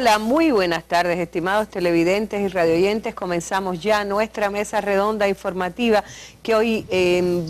Hola, muy buenas tardes, estimados televidentes y radioyentes. Comenzamos ya nuestra mesa redonda informativa que hoy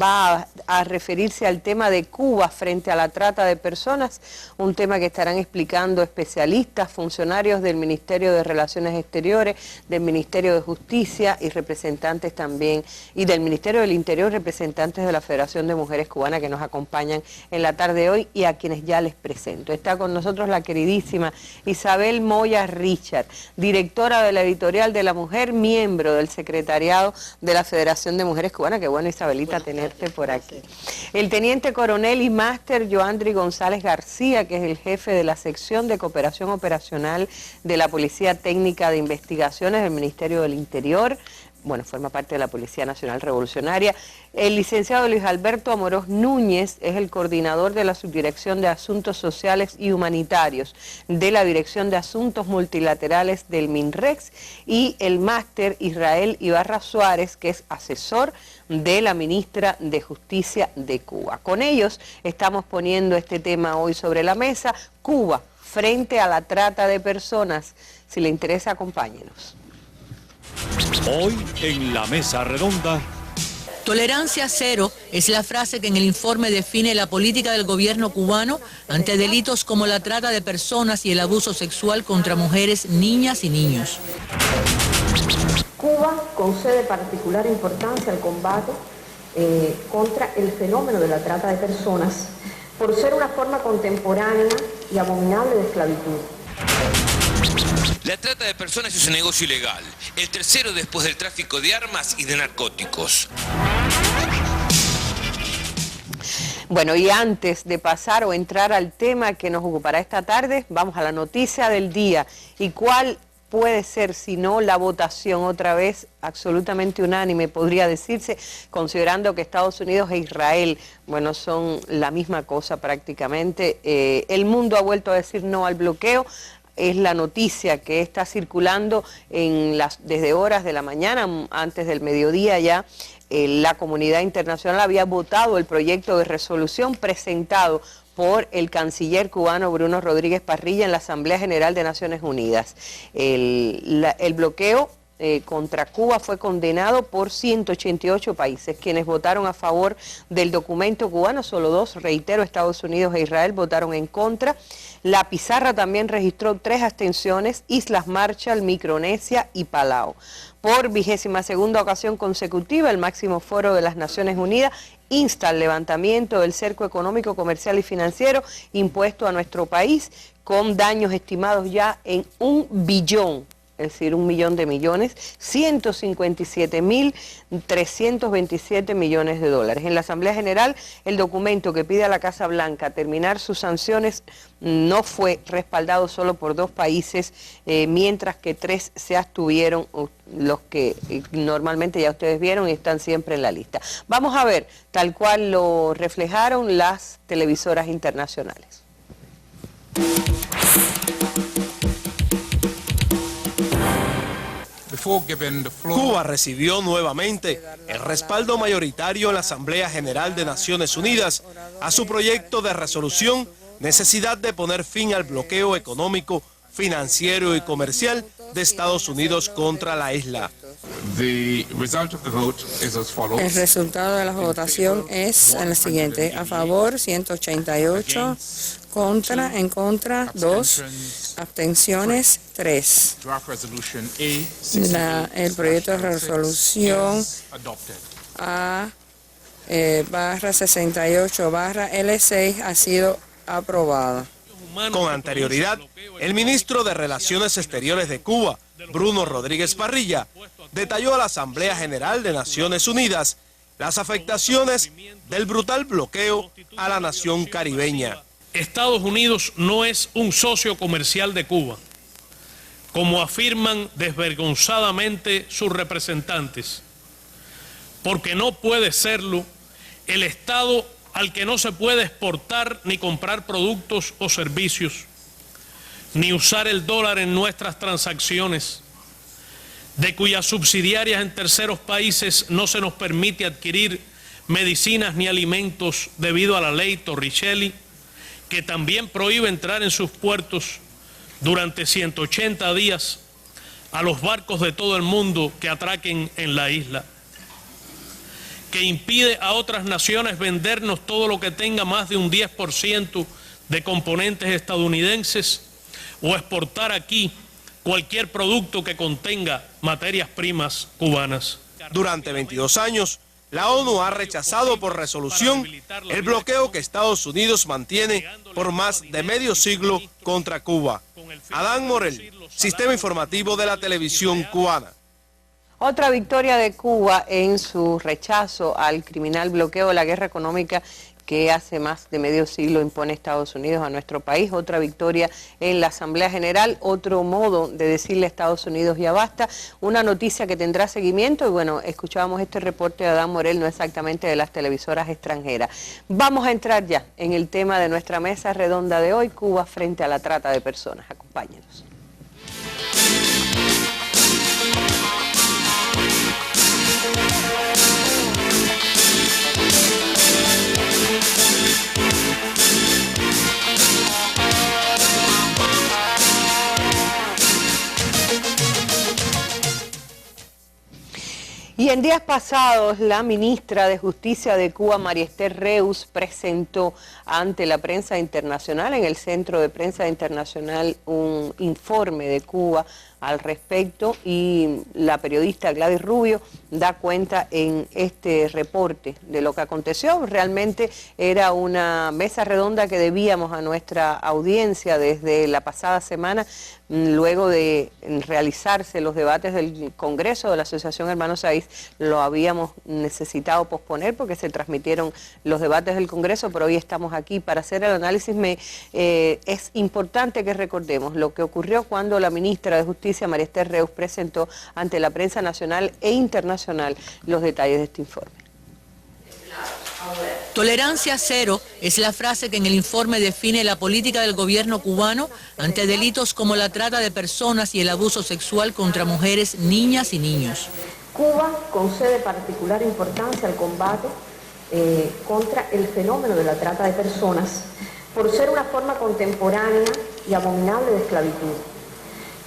va a referirse al tema de Cuba frente a la trata de personas, un tema que estarán explicando especialistas, funcionarios del Ministerio de Relaciones Exteriores, del Ministerio de Justicia y representantes también, y del Ministerio del Interior, representantes de la Federación de Mujeres Cubanas que nos acompañan en la tarde de hoy y a quienes ya les presento. Está con nosotros la queridísima Isabel Moya Richard, directora de la Editorial de la Mujer, miembro del secretariado de la Federación de Mujeres Cubanas. Qué bueno, Isabelita, tenerte por aquí. El teniente coronel y máster Joandri González García, que es el jefe de la sección de cooperación operacional de la Policía Técnica de Investigaciones del Ministerio del Interior. Bueno, forma parte de la Policía Nacional Revolucionaria. El licenciado Luis Alberto Amorós Núñez es el coordinador de la Subdirección de Asuntos Sociales y Humanitarios de la Dirección de Asuntos Multilaterales del MINREX, y el máster Israel Ibarra Suárez, que es asesor de la ministra de Justicia de Cuba. Con ellos estamos poniendo este tema hoy sobre la mesa: Cuba frente a la trata de personas. Si le interesa, acompáñenos. Hoy en la mesa redonda. Tolerancia cero es la frase que en el informe define la política del gobierno cubano ante delitos como la trata de personas y el abuso sexual contra mujeres, niñas y niños. Cuba concede particular importancia al combate contra el fenómeno de la trata de personas por ser una forma contemporánea y abominable de esclavitud. La trata de personas es un negocio ilegal, el tercero después del tráfico de armas y de narcóticos. Bueno, y antes de pasar o entrar al tema que nos ocupará esta tarde, vamos a la noticia del día. ¿Y cuál puede ser, si no la votación otra vez absolutamente unánime, podría decirse, considerando que Estados Unidos e Israel, bueno, son la misma cosa prácticamente? El mundo ha vuelto a decir no al bloqueo. Es la noticia que está circulando desde horas de la mañana, antes del mediodía ya. La comunidad internacional había votado el proyecto de resolución presentado por el canciller cubano Bruno Rodríguez Parrilla en la Asamblea General de Naciones Unidas. El bloqueo contra Cuba fue condenado por 188 países, quienes votaron a favor del documento cubano. Solo dos, reitero, Estados Unidos e Israel, votaron en contra. La pizarra también registró 3 abstenciones: Islas Marshall, Micronesia y Palau. Por 22ª ocasión consecutiva, el máximo foro de las Naciones Unidas insta al levantamiento del cerco económico, comercial y financiero impuesto a nuestro país, con daños estimados ya en 1 billón. Es decir, 1 millón de millones, 157.327 millones de dólares. En la Asamblea General, el documento que pide a la Casa Blanca terminar sus sanciones no fue respaldado solo por 2 países, mientras que 3 se abstuvieron, los que normalmente ya ustedes vieron y están siempre en la lista. Vamos a ver, tal cual lo reflejaron las televisoras internacionales. Cuba recibió nuevamente el respaldo mayoritario en la Asamblea General de Naciones Unidas a su proyecto de resolución necesidad de poner fin al bloqueo económico, financiero y comercial de Estados Unidos contra la isla. El resultado de la votación es el siguiente: a favor 188, en contra 2, abstenciones 3. El proyecto de resolución A/68/L6 ha sido aprobado. Con anterioridad, el ministro de Relaciones Exteriores de Cuba, Bruno Rodríguez Parrilla, detalló a la Asamblea General de Naciones Unidas las afectaciones del brutal bloqueo a la nación caribeña. Estados Unidos no es un socio comercial de Cuba, como afirman desvergonzadamente sus representantes, porque no puede serlo el Estado al que no se puede exportar ni comprar productos o servicios, ni usar el dólar en nuestras transacciones, de cuyas subsidiarias en terceros países no se nos permite adquirir medicinas ni alimentos debido a la ley Torricelli, que también prohíbe entrar en sus puertos durante 180 días a los barcos de todo el mundo que atraquen en la isla, que impide a otras naciones vendernos todo lo que tenga más de un 10% de componentes estadounidenses o exportar aquí cualquier producto que contenga materias primas cubanas. Durante 22 años, la ONU ha rechazado por resolución el bloqueo que Estados Unidos mantiene por más de medio siglo contra Cuba. Adán Morel, Sistema Informativo de la Televisión Cubana. Otra victoria de Cuba en su rechazo al criminal bloqueo de la guerra económica que hace más de medio siglo impone Estados Unidos a nuestro país. Otra victoria en la Asamblea General, otro modo de decirle a Estados Unidos ya basta. Una noticia que tendrá seguimiento y bueno, escuchábamos este reporte de Adán Morel, no exactamente de las televisoras extranjeras. Vamos a entrar ya en el tema de nuestra mesa redonda de hoy, Cuba frente a la trata de personas. Acompáñenos. Y en días pasados, la ministra de Justicia de Cuba, María Esther Reus, presentó ante la prensa internacional, en el Centro de Prensa Internacional, un informe de Cuba al respecto y la periodista Gladys Rubio da cuenta en este reporte de lo que aconteció. Realmente era una mesa redonda que debíamos a nuestra audiencia desde la pasada semana, luego de realizarse los debates del Congreso de la Asociación Hermanos Saiz. Lo habíamos necesitado posponer porque se transmitieron los debates del Congreso, pero hoy estamos aquí para hacer el análisis. Es importante que recordemos lo que ocurrió cuando la ministra de Justicia, María Esther Reus, presentó ante la prensa nacional e internacional los detalles de este informe. Tolerancia cero es la frase que en el informe define la política del gobierno cubano ante delitos como la trata de personas y el abuso sexual contra mujeres, niñas y niños. Cuba concede particular importancia al combate contra el fenómeno de la trata de personas por ser una forma contemporánea y abominable de esclavitud,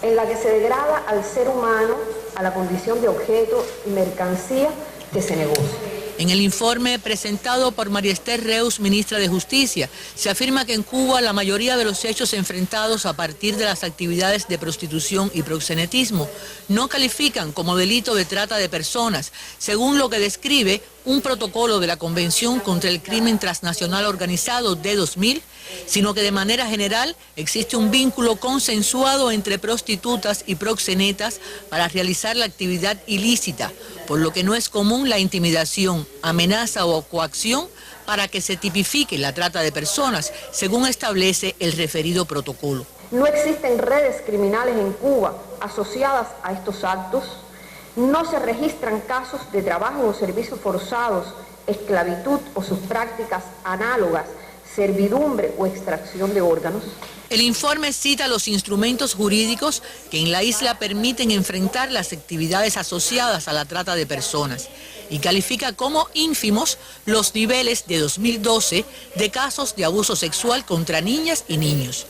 en la que se degrada al ser humano a la condición de objeto y mercancía que se negocia. En el informe presentado por María Esther Reus, ministra de Justicia, se afirma que en Cuba la mayoría de los hechos enfrentados a partir de las actividades de prostitución y proxenetismo no califican como delito de trata de personas, según lo que describe un protocolo de la Convención contra el Crimen Transnacional Organizado de 2000, sino que de manera general existe un vínculo consensuado entre prostitutas y proxenetas para realizar la actividad ilícita, por lo que no es común la intimidación, amenaza o coacción para que se tipifique la trata de personas, según establece el referido protocolo. No existen redes criminales en Cuba asociadas a estos actos, no se registran casos de trabajo o servicios forzados, esclavitud o sus prácticas análogas, servidumbre o extracción de órganos. El informe cita los instrumentos jurídicos que en la isla permiten enfrentar las actividades asociadas a la trata de personas y califica como ínfimos los niveles de 2012 de casos de abuso sexual contra niñas y niños.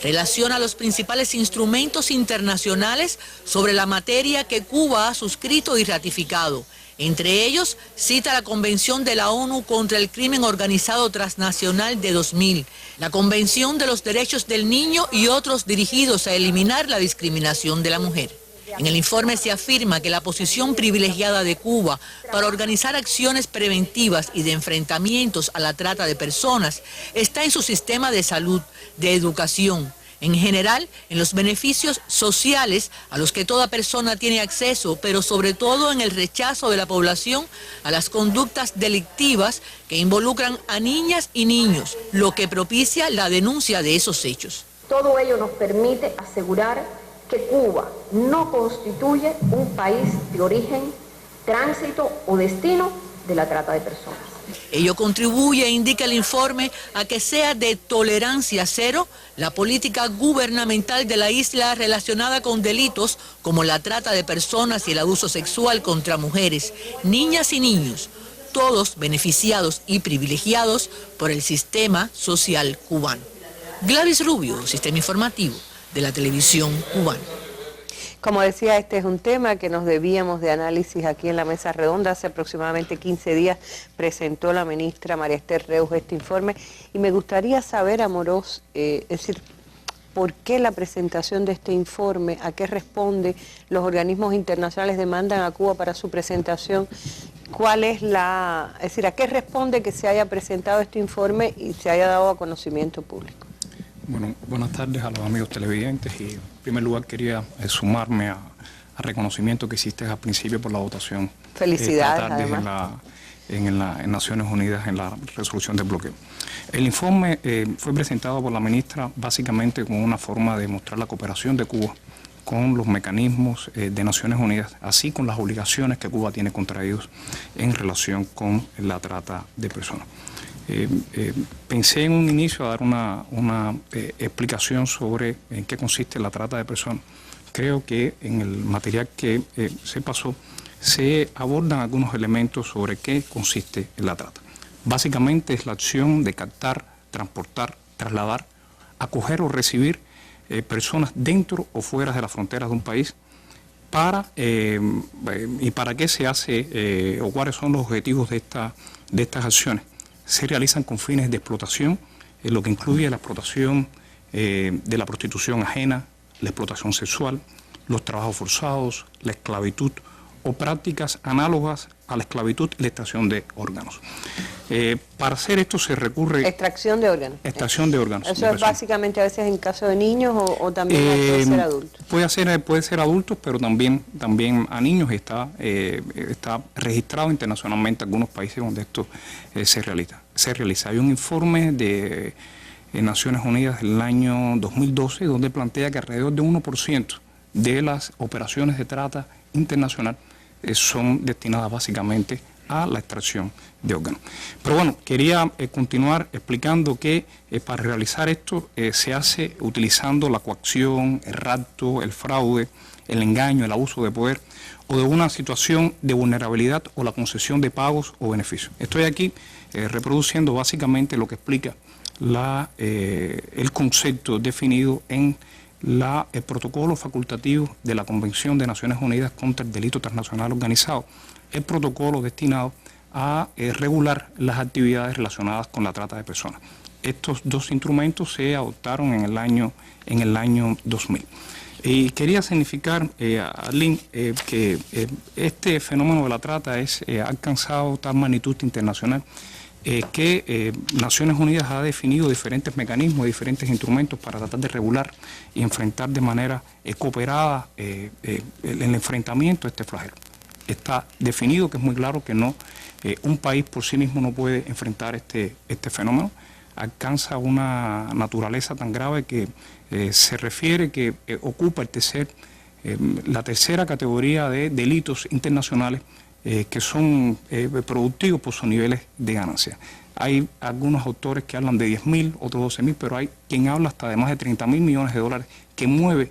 Relaciona los principales instrumentos internacionales sobre la materia que Cuba ha suscrito y ratificado. Entre ellos, cita la Convención de la ONU contra el Crimen Organizado Transnacional de 2000, la Convención de los Derechos del Niño y otros dirigidos a eliminar la discriminación de la mujer. En el informe se afirma que la posición privilegiada de Cuba para organizar acciones preventivas y de enfrentamientos a la trata de personas está en su sistema de salud, de educación, en general, en los beneficios sociales a los que toda persona tiene acceso, pero sobre todo en el rechazo de la población a las conductas delictivas que involucran a niñas y niños, lo que propicia la denuncia de esos hechos. Todo ello nos permite asegurar que Cuba no constituye un país de origen, tránsito o destino de la trata de personas. Ello contribuye, indica el informe, a que sea de tolerancia cero la política gubernamental de la isla relacionada con delitos como la trata de personas y el abuso sexual contra mujeres, niñas y niños, todos beneficiados y privilegiados por el sistema social cubano. Gladys Rubio, Sistema Informativo de la televisión cubana. Como decía, este es un tema que nos debíamos de análisis aquí en la Mesa Redonda. Hace aproximadamente 15 días presentó la ministra María Esther Reus este informe y me gustaría saber, Amorós, es decir, ¿por qué la presentación de este informe? ¿A qué responde? ¿Los organismos internacionales demandan a Cuba para su presentación? ¿Cuál es es decir, a qué responde que se haya presentado este informe y se haya dado a conocimiento público? Bueno, buenas tardes a los amigos televidentes y en primer lugar quería sumarme al reconocimiento que hiciste al principio por la votación. Felicidades, además. En Naciones Unidas en la resolución del bloqueo. El informe fue presentado por la ministra básicamente como una forma de mostrar la cooperación de Cuba con los mecanismos de Naciones Unidas, así con las obligaciones que Cuba tiene contra ellos en relación con la trata de personas. Pensé en un inicio a dar una explicación sobre en qué consiste la trata de personas. Creo que en el material que se pasó se abordan algunos elementos sobre qué consiste la trata. Básicamente es la acción de captar, transportar, trasladar, acoger o recibir personas dentro o fuera de las fronteras de un país y para qué se hace o cuáles son los objetivos de estas acciones. Se realizan con fines de explotación, lo que incluye la explotación de la prostitución ajena, la explotación sexual, los trabajos forzados, la esclavitud o prácticas análogas a la esclavitud y la extracción de órganos. Para hacer esto se recurre... Extracción de órganos. Extracción de órganos. Eso es básicamente a veces en caso de niños o también puede ser adultos. Puede ser adultos, pero también a niños. Está registrado internacionalmente en algunos países donde esto se realiza. Hay un informe de Naciones Unidas del año 2012 donde plantea que alrededor de 1% de las operaciones de trata internacional son destinadas básicamente a la extracción de órganos. Pero bueno, quería continuar explicando que para realizar esto se hace utilizando la coacción, el rapto, el fraude, el engaño, el abuso de poder o de una situación de vulnerabilidad o la concesión de pagos o beneficios. Estoy aquí reproduciendo básicamente lo que explica el concepto definido en el protocolo facultativo de la Convención de Naciones Unidas contra el Delito Transnacional Organizado, el protocolo destinado a regular las actividades relacionadas con la trata de personas. Estos dos instrumentos se adoptaron en el año 2000. Y quería significar, Arlene, que este fenómeno de la trata ha alcanzado tal magnitud internacional que Naciones Unidas ha definido diferentes mecanismos, diferentes instrumentos para tratar de regular y enfrentar de manera cooperada el enfrentamiento a este flagelo. Está definido que es muy claro que un país por sí mismo no puede enfrentar este fenómeno. Alcanza una naturaleza tan grave que se refiere que ocupa la tercera categoría de delitos internacionales que son productivos por sus niveles de ganancia. Hay algunos autores que hablan de 10.000, otros 12.000, pero hay quien habla hasta de más de 30.000 millones de dólares que mueve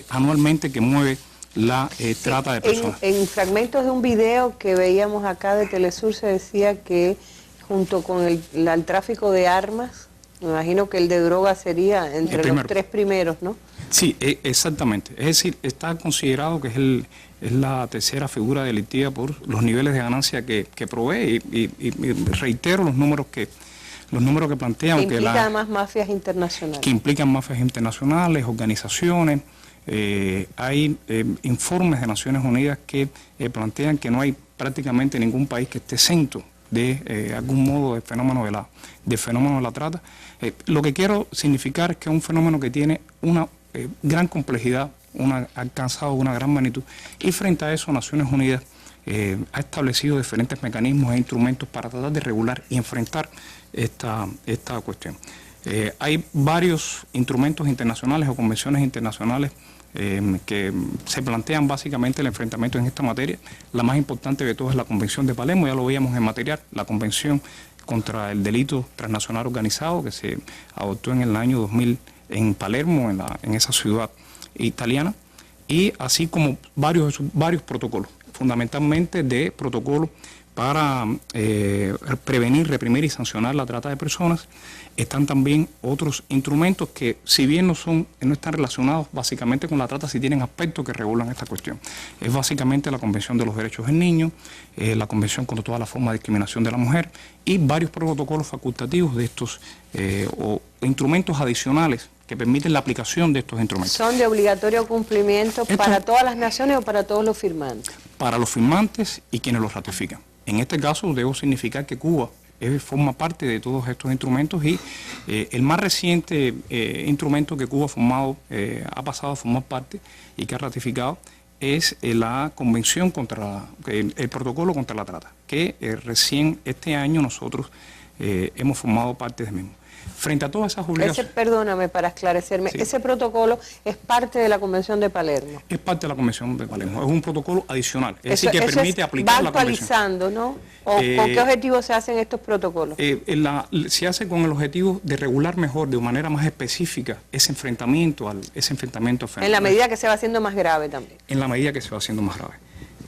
anualmente que mueve la trata de personas. En fragmentos de un video que veíamos acá de Telesur se decía que junto con el tráfico de armas, me imagino que el de droga sería entre los tres primeros, ¿no? Sí, exactamente. Es decir, está considerado que es la tercera figura delictiva por los niveles de ganancia que provee y reitero los números que plantean. Que implican además mafias internacionales. Que implican mafias internacionales, organizaciones. Hay informes de Naciones Unidas que plantean que no hay prácticamente ningún país que esté exento de algún modo del fenómeno de la trata. Lo que quiero significar es que es un fenómeno que tiene una gran complejidad, ha alcanzado una gran magnitud, y frente a eso Naciones Unidas ha establecido diferentes mecanismos e instrumentos para tratar de regular y enfrentar esta cuestión. Hay varios instrumentos internacionales o convenciones internacionales que se plantean básicamente el enfrentamiento en esta materia. La más importante de todas es la Convención de Palermo, ya lo veíamos en material, la Convención contra el Delito Transnacional Organizado que se adoptó en el año 2000 en Palermo, en esa ciudad italiana, y así como varios protocolos, fundamentalmente de protocolos para prevenir, reprimir y sancionar la trata de personas. Están también otros instrumentos que, si bien no están relacionados básicamente con la trata, sí tienen aspectos que regulan esta cuestión. Es básicamente la Convención de los Derechos del Niño, la Convención contra toda la forma de discriminación de la mujer y varios protocolos facultativos de estos o instrumentos adicionales que permiten la aplicación de estos instrumentos. ¿Son de obligatorio cumplimiento para todas las naciones o para todos los firmantes? Para los firmantes y quienes los ratifican. En este caso debo significar que Cuba forma parte de todos estos instrumentos y el más reciente instrumento que Cuba ha pasado a formar parte y que ha ratificado es la Convención contra el Protocolo contra la Trata, que recién este año nosotros hemos formado parte del mismo. Frente a todas esas obligaciones... Perdóname para esclarecerme, sí. Ese protocolo es parte de la Convención de Palermo. Es parte de la Convención de Palermo, es un protocolo adicional, es decir, que permite aplicar la Convención. ¿Va actualizando, no? ¿O con qué objetivo se hacen estos protocolos? Se hace con el objetivo de regular mejor, de manera más específica, ese enfrentamiento al fenómeno. En la medida que se va haciendo más grave también. En la medida que se va haciendo más grave.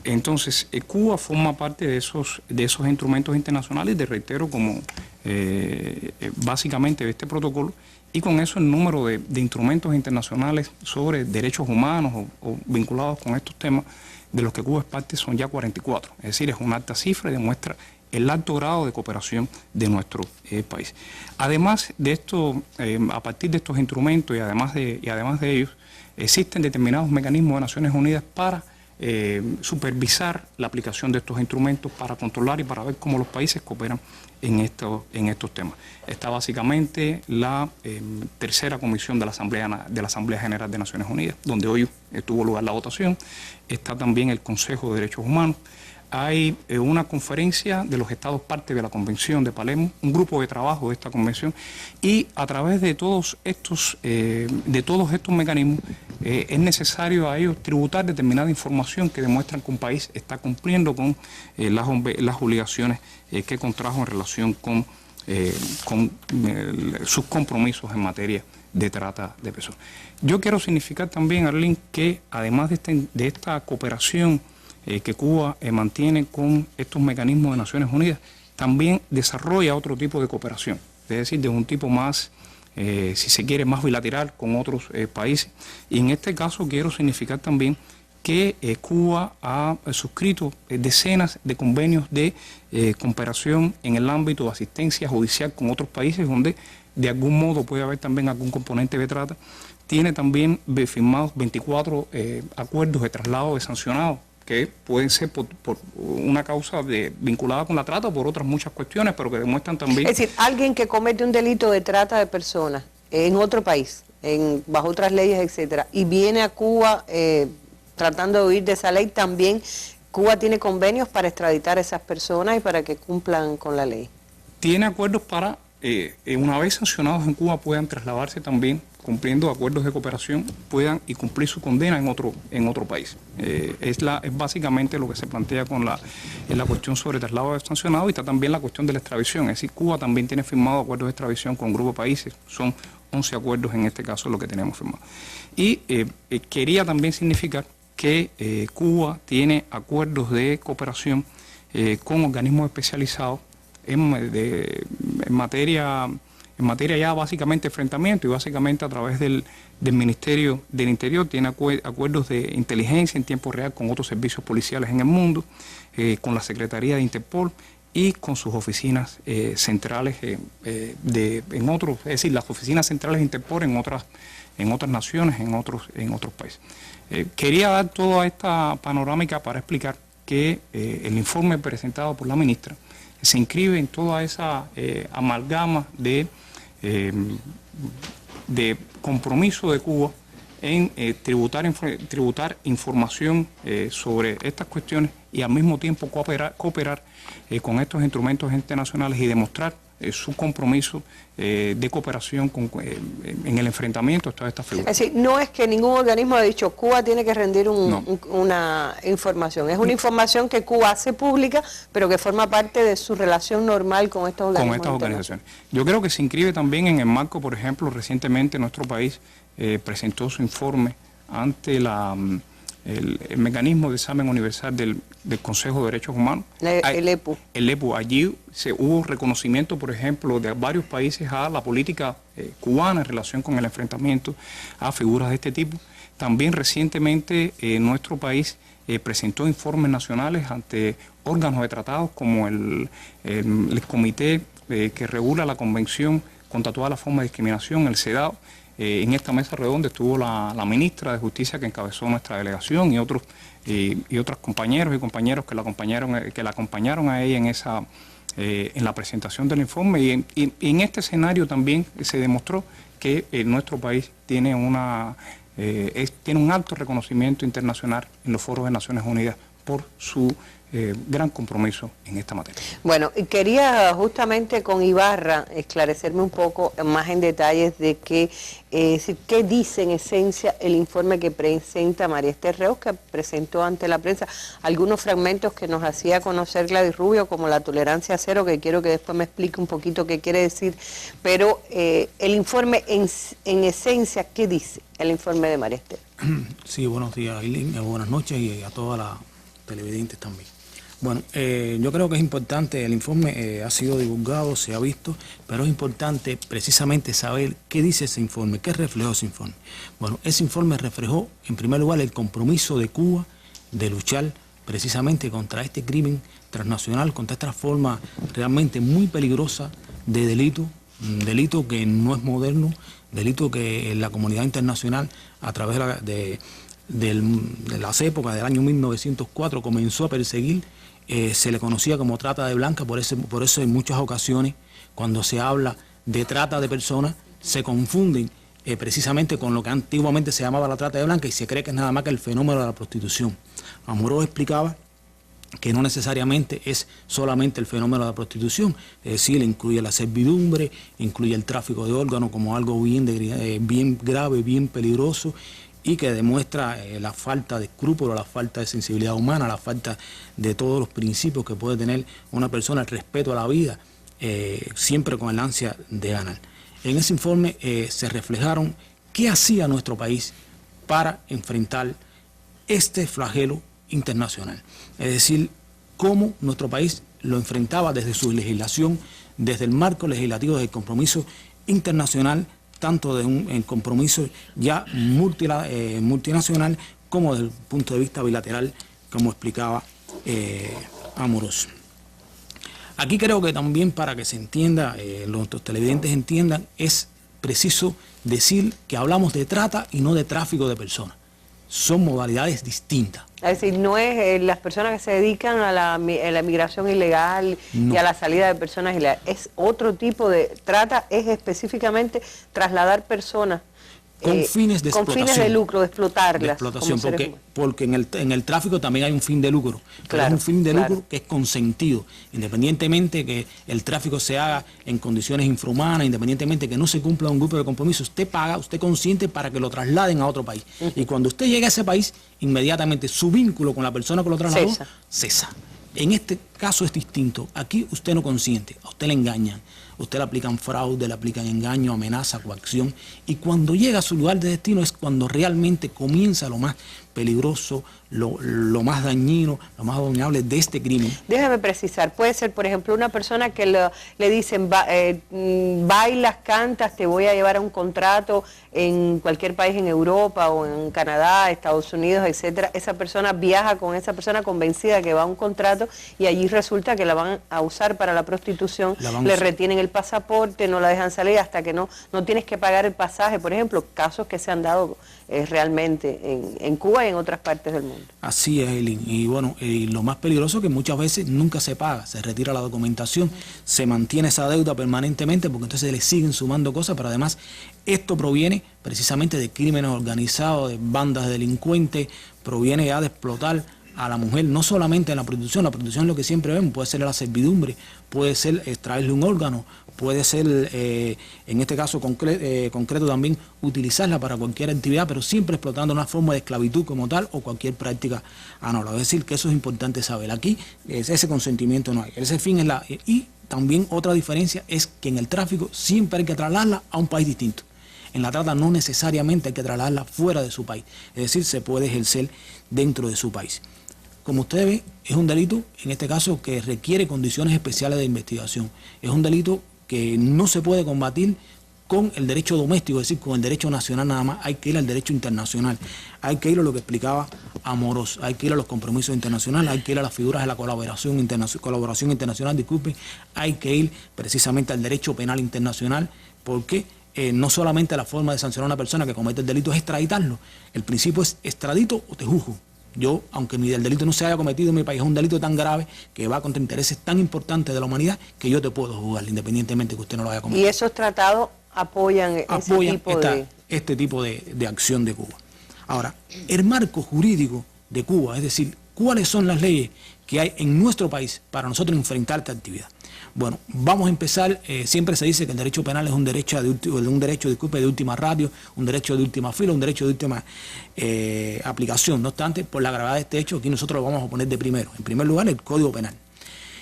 Entonces, Cuba forma parte de esos instrumentos internacionales, te reitero, como básicamente de este protocolo, y con eso el número de instrumentos internacionales sobre derechos humanos o vinculados con estos temas, de los que Cuba es parte, son ya 44. Es decir, es una alta cifra y demuestra el alto grado de cooperación de nuestro país. Además de esto, a partir de estos instrumentos y además de ellos, existen determinados mecanismos de Naciones Unidas para supervisar la aplicación de estos instrumentos, para controlar y para ver cómo los países cooperan en estos temas. Está básicamente la tercera comisión de la Asamblea General de Naciones Unidas, donde hoy tuvo lugar la votación. Está también el Consejo de Derechos Humanos. Hay una conferencia de los estados parte de la Convención de Palermo, un grupo de trabajo de esta convención, y a través de todos estos mecanismos es necesario a ellos tributar determinada información que demuestran que un país está cumpliendo con las obligaciones que contrajo en relación con sus compromisos en materia de trata de personas. Yo quiero significar también, Arlene, que además de esta cooperación que Cuba mantiene con estos mecanismos de Naciones Unidas, también desarrolla otro tipo de cooperación, es decir, de un tipo más, si se quiere, más bilateral con otros países. Y en este caso quiero significar también que Cuba ha suscrito decenas de convenios de cooperación en el ámbito de asistencia judicial con otros países, donde de algún modo puede haber también algún componente de trata. Tiene también firmados 24 acuerdos de traslado de sancionados, que pueden ser por una causa vinculada con la trata o por otras muchas cuestiones, pero que demuestran también... Es decir, alguien que comete un delito de trata de personas en otro país, bajo otras leyes, etcétera, y viene a Cuba tratando de huir de esa ley, también Cuba tiene convenios para extraditar a esas personas y para que cumplan con la ley. Tiene acuerdos para, una vez sancionados en Cuba, puedan trasladarse también, cumpliendo acuerdos de cooperación, puedan y cumplir su condena en otro país. Es básicamente lo que se plantea con la cuestión sobre traslado de sancionados, y está también la cuestión de la extradición. Es decir, Cuba también tiene firmado acuerdos de extradición con un grupo de países, son 11 acuerdos en este caso lo que tenemos firmado. Y quería también significar que Cuba tiene acuerdos de cooperación con organismos especializados en materia ya básicamente de enfrentamiento, y básicamente a través del Ministerio del Interior tiene acuerdos de inteligencia en tiempo real con otros servicios policiales en el mundo, con la Secretaría de Interpol y con sus oficinas centrales en otros, es decir, las oficinas centrales de Interpol en otras naciones, en otros países. Quería dar toda esta panorámica para explicar que el informe presentado por la ministra se inscribe en toda esa amalgama de compromiso de Cuba en tributar información sobre estas cuestiones y al mismo tiempo cooperar con estos instrumentos internacionales y demostrar su compromiso de cooperación en el enfrentamiento a todas estas figuras. Es decir, no es que ningún organismo ha dicho Cuba tiene que rendir una información, es una información que Cuba hace pública, pero que forma parte de su relación normal con estos organismos. Con estas organizaciones. Yo creo que se inscribe también en el marco, por ejemplo, recientemente nuestro país presentó su informe ante el mecanismo de examen universal del Consejo de Derechos Humanos. El EPU. El EPU. Allí hubo reconocimiento, por ejemplo, de varios países a la política cubana en relación con el enfrentamiento a figuras de este tipo. También recientemente nuestro país presentó informes nacionales ante órganos de tratados como el comité que regula la Convención contra toda la forma de discriminación, el CEDAW. En esta mesa redonda estuvo la ministra de Justicia que encabezó nuestra delegación y otros compañeros y compañeros que la acompañaron a ella en la presentación del informe. Y en este escenario también se demostró que nuestro país tiene un alto reconocimiento internacional en los foros de Naciones Unidas por su gran compromiso en esta materia. Bueno, quería justamente con Ibarra esclarecerme un poco más en detalles de qué dice en esencia el informe que presenta María Esther Reus, que presentó ante la prensa algunos fragmentos que nos hacía conocer Gladys Rubio, como la tolerancia cero, que quiero que después me explique un poquito qué quiere decir, pero el informe en esencia, ¿qué dice el informe de María Esther? Sí, buenos días, Aileen, buenas noches y a todas las televidentes también. Bueno, yo creo que es importante, el informe ha sido divulgado, se ha visto, pero es importante precisamente saber qué dice ese informe, qué reflejó ese informe. Bueno, ese informe reflejó, en primer lugar, el compromiso de Cuba de luchar precisamente contra este crimen transnacional, contra esta forma realmente muy peligrosa de delito, un delito que no es moderno, delito que la comunidad internacional, a través de las épocas del año 1904, comenzó a perseguir. Se le conocía como trata de blancas, por eso en muchas ocasiones cuando se habla de trata de personas se confunden precisamente con lo que antiguamente se llamaba la trata de blancas y se cree que es nada más que el fenómeno de la prostitución. Amorós explicaba que no necesariamente es solamente el fenómeno de la prostitución, es decir, incluye la servidumbre, incluye el tráfico de órganos como algo bien grave, bien peligroso, y que demuestra la falta de escrúpulos, la falta de sensibilidad humana, la falta de todos los principios que puede tener una persona, el respeto a la vida, siempre con el ansia de ganar. En ese informe se reflejaron qué hacía nuestro país para enfrentar este flagelo internacional. Es decir, cómo nuestro país lo enfrentaba desde su legislación, desde el marco legislativo del compromiso internacional, tanto de un compromiso ya multinacional como desde el punto de vista bilateral, como explicaba Amorós. Aquí creo que también, para que se entienda, los televidentes entiendan, es preciso decir que hablamos de trata y no de tráfico de personas. Son modalidades distintas. Es decir, no es las personas que se dedican a la migración ilegal y a la salida de personas ilegales. Es otro tipo de trata, es específicamente trasladar personas con fines de explotación. Con fines de lucro, de explotarlas. De explotación, porque en el tráfico también hay un fin de lucro. Claro, es un fin de lucro que es consentido, independientemente que el tráfico se haga en condiciones infrahumanas, independientemente que no se cumpla un grupo de compromisos. Usted paga, usted consiente para que lo trasladen a otro país. Y cuando usted llega a ese país, inmediatamente su vínculo con la persona que lo trasladó cesa. En este caso es distinto. Aquí usted no consiente, a usted le engañan. Usted le aplican fraude, le aplican engaño, amenaza, coacción. Y cuando llega a su lugar de destino es cuando realmente comienza lo más peligroso, lo más dañino, lo más abominable de este crimen. Déjame precisar, puede ser, por ejemplo, una persona que le dicen, bailas, cantas, te voy a llevar a un contrato en cualquier país en Europa o en Canadá, Estados Unidos, etcétera. Esa persona viaja con esa persona convencida que va a un contrato y allí resulta que la van a usar para la prostitución, le retienen el pasaporte, no la dejan salir hasta que no tienes que pagar el pasaje, por ejemplo, casos que se han dado realmente en Cuba y en otras partes del mundo. Así es, Eileen. Y bueno, lo más peligroso es que muchas veces nunca se paga, se retira la documentación, se mantiene esa deuda permanentemente porque entonces le siguen sumando cosas, pero además esto proviene precisamente de crímenes organizados, de bandas de delincuentes, proviene ya de explotar a la mujer, no solamente en la prostitución es lo que siempre vemos, puede ser la servidumbre, puede ser extraerle un órgano, puede ser, en este caso concreto también, utilizarla para cualquier actividad, pero siempre explotando una forma de esclavitud como tal o cualquier práctica análoga. Es decir, que eso es importante saber. Aquí ese consentimiento no hay. Ese fin es y también otra diferencia es que en el tráfico siempre hay que trasladarla a un país distinto. En la trata no necesariamente hay que trasladarla fuera de su país, es decir, se puede ejercer dentro de su país. Como usted ve, es un delito, en este caso, que requiere condiciones especiales de investigación. Es un delito que no se puede combatir con el derecho doméstico, es decir, con el derecho nacional nada más. Hay que ir al derecho internacional, hay que ir a lo que explicaba Amorós, hay que ir a los compromisos internacionales, hay que ir a las figuras de la colaboración internacional, disculpe, hay que ir precisamente al derecho penal internacional, porque no solamente la forma de sancionar a una persona que comete el delito es extraditarlo, el principio es extradito o te juzgo. Yo, aunque el delito no se haya cometido en mi país, es un delito tan grave que va contra intereses tan importantes de la humanidad que yo te puedo juzgar, independientemente que usted no lo haya cometido. ¿Y esos tratados apoyan este tipo de acción de Cuba? Ahora, el marco jurídico de Cuba, es decir, ¿cuáles son las leyes que hay en nuestro país para nosotros enfrentar esta actividad? Bueno, vamos a empezar, siempre se dice que el derecho penal es un derecho de última ratio, un derecho de última fila, un derecho de última aplicación. No obstante, por la gravedad de este hecho, aquí nosotros lo vamos a poner de primero. En primer lugar, el Código Penal.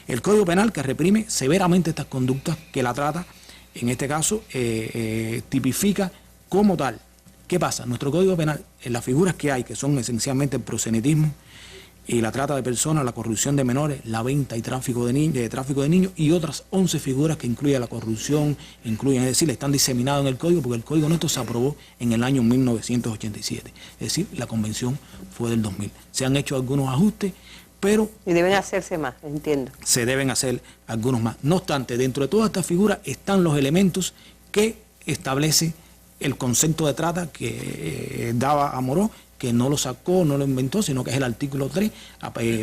El Código Penal que reprime severamente estas conductas, que la trata, en este caso, tipifica como tal. ¿Qué pasa? Nuestro Código Penal, en las figuras que hay, que son esencialmente el proxenetismo y la trata de personas, la corrupción de menores, la venta y tráfico de niños y otras 11 figuras que incluyen la corrupción, es decir, están diseminadas en el Código, porque el Código nuestro se aprobó en el año 1987, es decir, la convención fue del 2000. Se han hecho algunos ajustes, pero... Y deben hacerse más, entiendo. Se deben hacer algunos más. No obstante, dentro de todas estas figuras están los elementos que establece el concepto de trata que daba Amorós, que no lo sacó, no lo inventó, sino que es el artículo 3,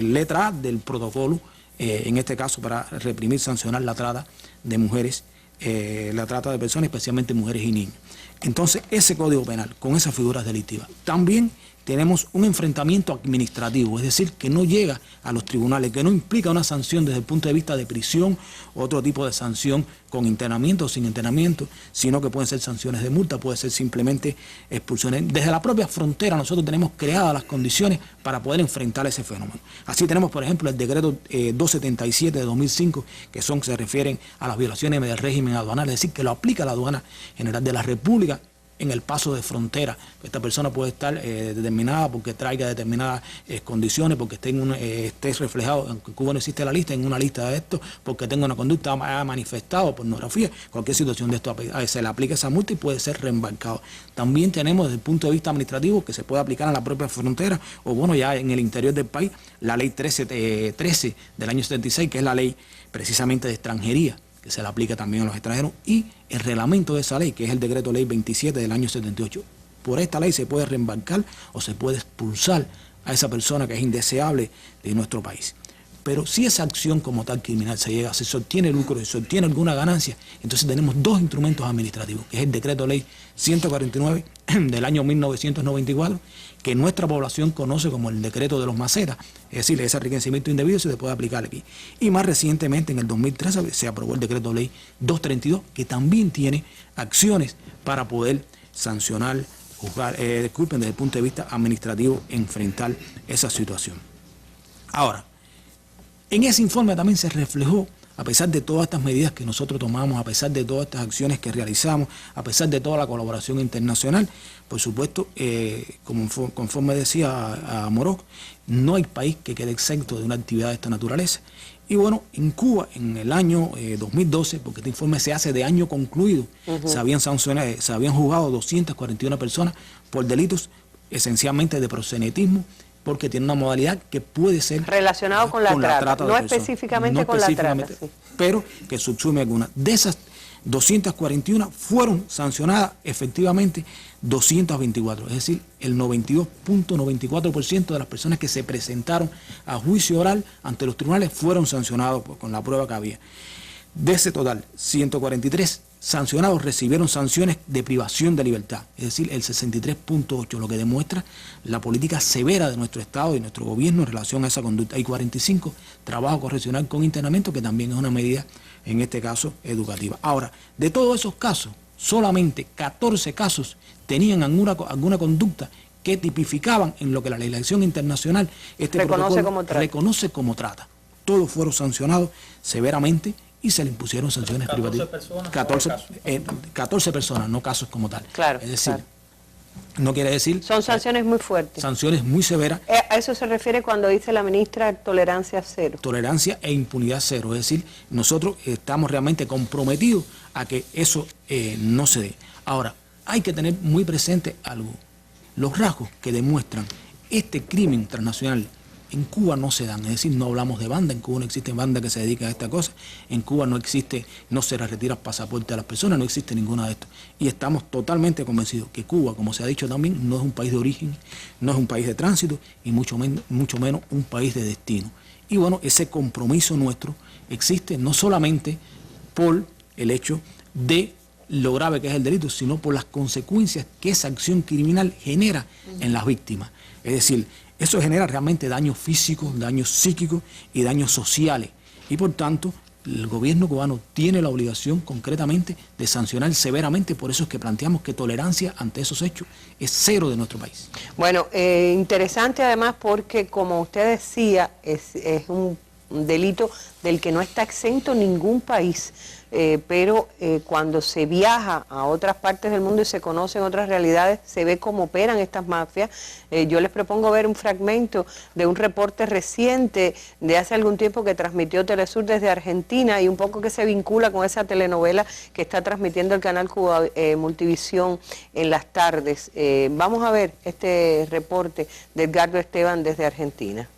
letra A del protocolo, en este caso para reprimir, sancionar la trata de mujeres, la trata de personas, especialmente mujeres y niños. Entonces, ese Código Penal, con esas figuras delictivas, también tenemos un enfrentamiento administrativo, es decir, que no llega a los tribunales, que no implica una sanción desde el punto de vista de prisión, otro tipo de sanción con internamiento o sin internamiento, sino que pueden ser sanciones de multa, puede ser simplemente expulsiones. Desde la propia frontera nosotros tenemos creadas las condiciones para poder enfrentar ese fenómeno. Así tenemos, por ejemplo, el decreto 277 de 2005, que se refieren a las violaciones del régimen aduanal, es decir, que lo aplica la Aduana General de la República en el paso de frontera. Esta persona puede estar determinada porque traiga determinadas condiciones, porque esté reflejado, aunque en Cuba no existe la lista, en una lista de esto, porque tenga una conducta manifestado, pornografía, cualquier situación de esto, se le aplica esa multa y puede ser reembarcado. También tenemos desde el punto de vista administrativo que se puede aplicar en la propia frontera, o bueno, ya en el interior del país, la ley 13 del año 76, que es la ley precisamente de extranjería, que se le aplica también a los extranjeros, y el reglamento de esa ley, que es el decreto ley 27 del año 78. Por esta ley se puede reembarcar o se puede expulsar a esa persona que es indeseable de nuestro país. Pero si esa acción como tal criminal se obtiene lucro, se obtiene alguna ganancia, entonces tenemos dos instrumentos administrativos, que es el decreto ley 149 del año 1994, que nuestra población conoce como el decreto de los macetas, es decir, ese enriquecimiento indebido se le puede aplicar aquí. Y más recientemente, en el 2013, se aprobó el decreto ley 232, que también tiene acciones para poder sancionar, juzgar, desde el punto de vista administrativo, enfrentar esa situación. Ahora, en ese informe también se reflejó, a pesar de todas estas medidas que nosotros tomamos, a pesar de todas estas acciones que realizamos, a pesar de toda la colaboración internacional, por supuesto, conforme decía Amorós, no hay país que quede exento de una actividad de esta naturaleza. Y bueno, en Cuba, en el año 2012, porque este informe se hace de año concluido, se habían juzgado 241 personas por delitos esencialmente de proxenetismo, porque tiene una modalidad que puede ser relacionado con la trata, no específicamente con la trata, sí, pero que subsume algunas. De esas 241 fueron sancionadas efectivamente 224, es decir, el 92.94% de las personas que se presentaron a juicio oral ante los tribunales fueron sancionados con la prueba que había. De ese total, 143 sancionados recibieron sanciones de privación de libertad, es decir, el 63.8%, lo que demuestra la política severa de nuestro Estado y nuestro gobierno en relación a esa conducta. Hay 45 trabajo correccional con internamiento, que también es una medida, en este caso, educativa. Ahora, de todos esos casos, solamente 14 casos tenían alguna conducta que tipificaban en lo que la legislación internacional reconoce como trata. Todos fueron sancionados severamente y se le impusieron sanciones privativas. 14 personas, no casos como tal. Claro, es decir, no quiere decir... Son sanciones muy fuertes. Sanciones muy severas. A eso se refiere cuando dice la ministra tolerancia cero. Tolerancia e impunidad cero. Es decir, nosotros estamos realmente comprometidos a que eso no se dé. Ahora, hay que tener muy presente algo. Los rasgos que demuestran este crimen transnacional en Cuba no se dan, es decir, no hablamos de banda, en Cuba no existe banda que se dedique a esta cosa, en Cuba no existe, no se les retira pasaporte a las personas, no existe ninguna de esto. Y estamos totalmente convencidos que Cuba, como se ha dicho también, no es un país de origen, no es un país de tránsito y mucho menos un país de destino. Y bueno, ese compromiso nuestro existe no solamente por el hecho de lo grave que es el delito, sino por las consecuencias que esa acción criminal genera en las víctimas. Es decir, eso genera realmente daños físicos, daños psíquicos y daños sociales. Y por tanto, el gobierno cubano tiene la obligación concretamente de sancionar severamente. Por eso es que planteamos que tolerancia ante esos hechos es cero de nuestro país. Bueno, interesante además porque, como usted decía, es un delito del que no está exento ningún país. Pero cuando se viaja a otras partes del mundo y se conocen otras realidades, se ve cómo operan estas mafias. Yo les propongo ver un fragmento de un reporte reciente de hace algún tiempo que transmitió Telesur desde Argentina y un poco que se vincula con esa telenovela que está transmitiendo el canal Cuba Multivisión en las tardes. Vamos a ver este reporte de Edgardo Esteban desde Argentina.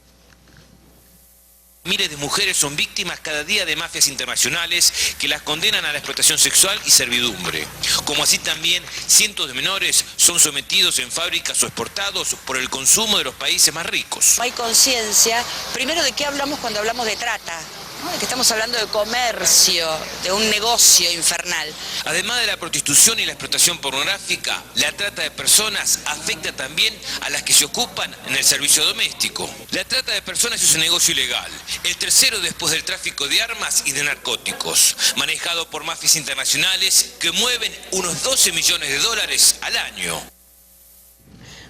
Miles de mujeres son víctimas cada día de mafias internacionales que las condenan a la explotación sexual y servidumbre. Como así también, cientos de menores son sometidos en fábricas o exportados por el consumo de los países más ricos. Hay conciencia, primero, de qué hablamos cuando hablamos de trata, ¿no? De que estamos hablando de comercio, de un negocio infernal. Además de la prostitución y la explotación pornográfica, la trata de personas afecta también a las que se ocupan en el servicio doméstico. La trata de personas es un negocio ilegal, el tercero después del tráfico de armas y de narcóticos, manejado por mafias internacionales que mueven unos 12 millones de dólares al año.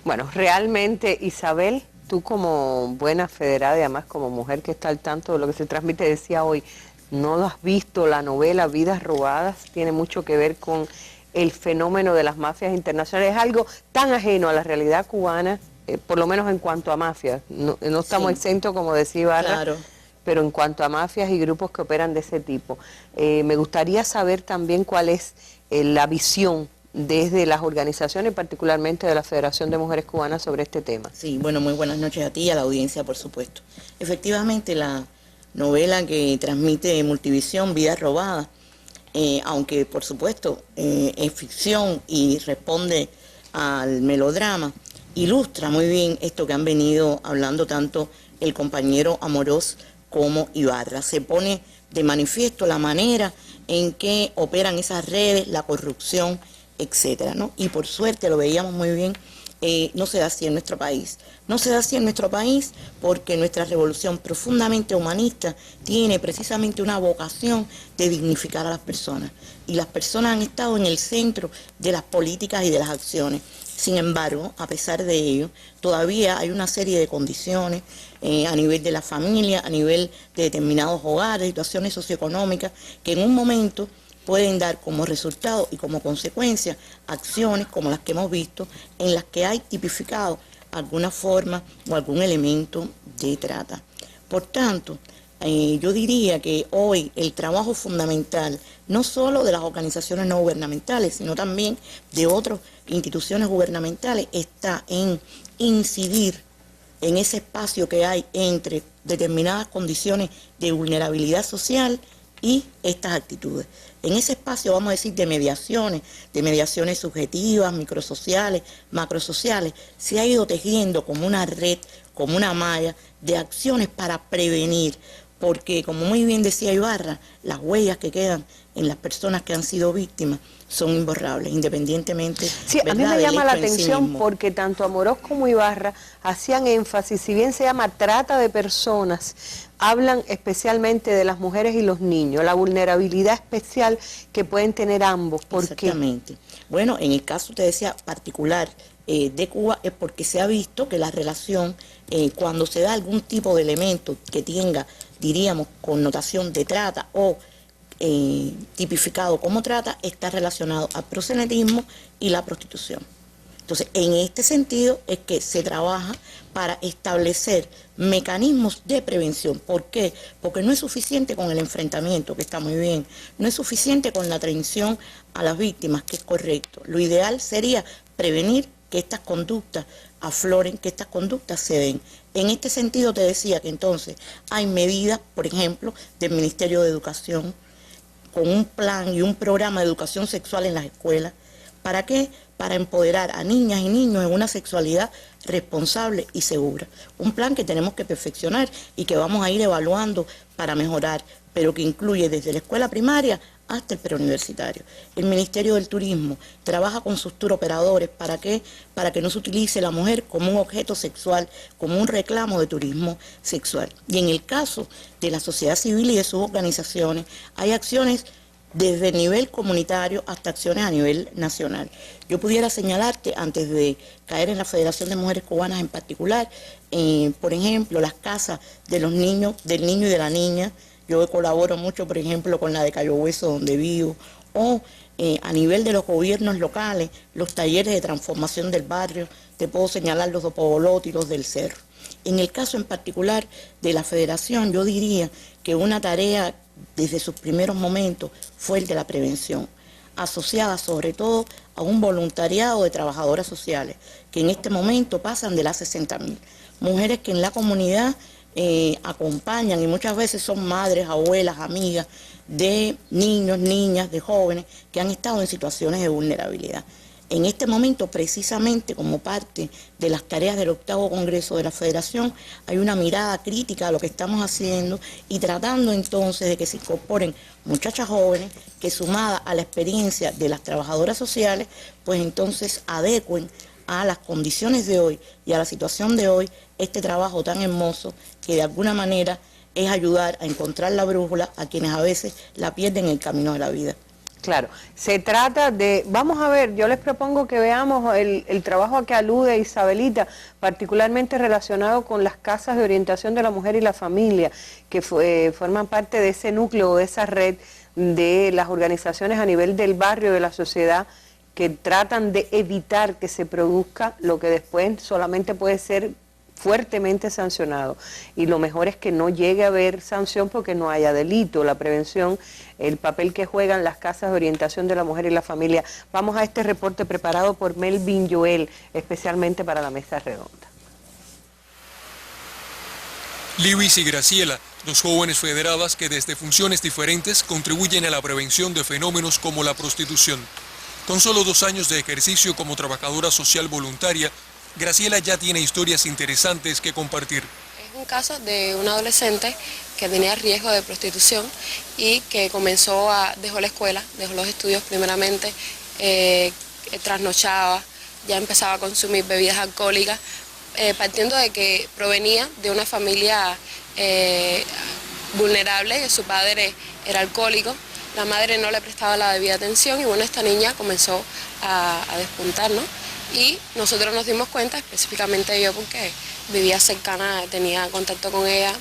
Bueno, realmente, Isabel, tú como buena federada y además como mujer que está al tanto de lo que se transmite, decía hoy, ¿no lo has visto? La novela Vidas Robadas tiene mucho que ver con el fenómeno de las mafias internacionales. Es algo tan ajeno a la realidad cubana, por lo menos en cuanto a mafias. No estamos exentos, como decía Ibarra, claro, pero en cuanto a mafias y grupos que operan de ese tipo. Me gustaría saber también cuál es la visión desde las organizaciones, particularmente de la Federación de Mujeres Cubanas, sobre este tema. Sí, bueno, muy buenas noches a ti y a la audiencia, por supuesto. Efectivamente, la novela que transmite Multivisión, Vidas Robadas, aunque por supuesto es ficción y responde al melodrama, ilustra muy bien esto que han venido hablando tanto el compañero Amorós como Ibarra. Se pone de manifiesto la manera en que operan esas redes, la corrupción, etcétera, ¿no? Y por suerte, lo veíamos muy bien, no se da así en nuestro país. No se da así en nuestro país porque nuestra revolución profundamente humanista tiene precisamente una vocación de dignificar a las personas. Y las personas han estado en el centro de las políticas y de las acciones. Sin embargo, a pesar de ello, todavía hay una serie de condiciones a nivel de la familia, a nivel de determinados hogares, situaciones socioeconómicas, que en un momento pueden dar como resultado y como consecuencia acciones como las que hemos visto, en las que hay tipificado alguna forma o algún elemento de trata. Por tanto, yo diría que hoy el trabajo fundamental, no solo de las organizaciones no gubernamentales, sino también de otras instituciones gubernamentales, está en incidir en ese espacio que hay entre determinadas condiciones de vulnerabilidad social y estas actitudes. En ese espacio, vamos a decir, de mediaciones subjetivas, microsociales, macrosociales, se ha ido tejiendo como una red, como una malla de acciones para prevenir, porque como muy bien decía Ibarra, las huellas que quedan en las personas que han sido víctimas son imborrables, independientemente. Sí, a mí me llama la atención porque tanto Amorós como Ibarra hacían énfasis, si bien se llama trata de personas, hablan especialmente de las mujeres y los niños, la vulnerabilidad especial que pueden tener ambos. ¿Por Exactamente. Bueno, en el caso, te decía, particular de Cuba, es porque se ha visto que la relación, cuando se da algún tipo de elemento que tenga, diríamos, connotación de trata o tipificado como trata está relacionado al proxenetismo y la prostitución. Entonces, en este sentido es que se trabaja para establecer mecanismos de prevención. ¿Por qué? Porque no es suficiente con el enfrentamiento, que está muy bien, no es suficiente con la atención a las víctimas, que es correcto. Lo ideal sería prevenir que estas conductas afloren, que estas conductas se den. En este sentido te decía que entonces hay medidas, por ejemplo, del Ministerio de Educación, con un plan y un programa de educación sexual en las escuelas. ¿Para qué? Para empoderar a niñas y niños en una sexualidad responsable y segura. Un plan que tenemos que perfeccionar y que vamos a ir evaluando para mejorar, pero que incluye desde la escuela primaria hasta el preuniversitario. El Ministerio del Turismo trabaja con sus tour operadores. ¿Para qué? Para que no se utilice la mujer como un objeto sexual, como un reclamo de turismo sexual. Y en el caso de la sociedad civil y de sus organizaciones, hay acciones desde el nivel comunitario hasta acciones a nivel nacional. Yo pudiera señalarte, antes de caer en la Federación de Mujeres Cubanas en particular, por ejemplo, las casas de los niños, del niño y de la niña. Yo colaboro mucho, por ejemplo, con la de Cayo Hueso, donde vivo, o a nivel de los gobiernos locales, los talleres de transformación del barrio, te puedo señalar los de Pobolote y los del Cerro. En el caso en particular de la Federación, yo diría que una tarea desde sus primeros momentos fue el de la prevención, asociada sobre todo a un voluntariado de trabajadoras sociales, que en este momento pasan de las 60.000. Mujeres que en la comunidad acompañan y muchas veces son madres, abuelas, amigas de niños, niñas, de jóvenes que han estado en situaciones de vulnerabilidad. En este momento, precisamente como parte de las tareas del 8º Congreso de la Federación, hay una mirada crítica a lo que estamos haciendo y tratando entonces de que se incorporen muchachas jóvenes que, sumada a la experiencia de las trabajadoras sociales, pues entonces adecuen a las condiciones de hoy y a la situación de hoy este trabajo tan hermoso que de alguna manera es ayudar a encontrar la brújula a quienes a veces la pierden en el camino de la vida. Claro, se trata de, vamos a ver, yo les propongo que veamos el trabajo a que alude Isabelita, particularmente relacionado con las casas de orientación de la mujer y la familia, que forman parte de ese núcleo, de esa red de las organizaciones a nivel del barrio, de la sociedad, que tratan de evitar que se produzca lo que después solamente puede ser fuertemente sancionado, y lo mejor es que no llegue a haber sanción porque no haya delito. La prevención, el papel que juegan las casas de orientación de la mujer y la familia. Vamos a este reporte preparado por Melvin Joel, especialmente para la Mesa Redonda. Liwis y Graciela, dos jóvenes federadas que desde funciones diferentes contribuyen a la prevención de fenómenos como la prostitución. Con solo 2 años de ejercicio como trabajadora social voluntaria, Graciela ya tiene historias interesantes que compartir. Es un caso de un adolescente que tenía riesgo de prostitución y que dejó la escuela, dejó los estudios primeramente, trasnochaba, ya empezaba a consumir bebidas alcohólicas, partiendo de que provenía de una familia vulnerable, que su padre era alcohólico, la madre no le prestaba la debida atención y bueno, esta niña comenzó a despuntar, ¿no? Y nosotros nos dimos cuenta, específicamente yo porque vivía cercana, tenía contacto con ella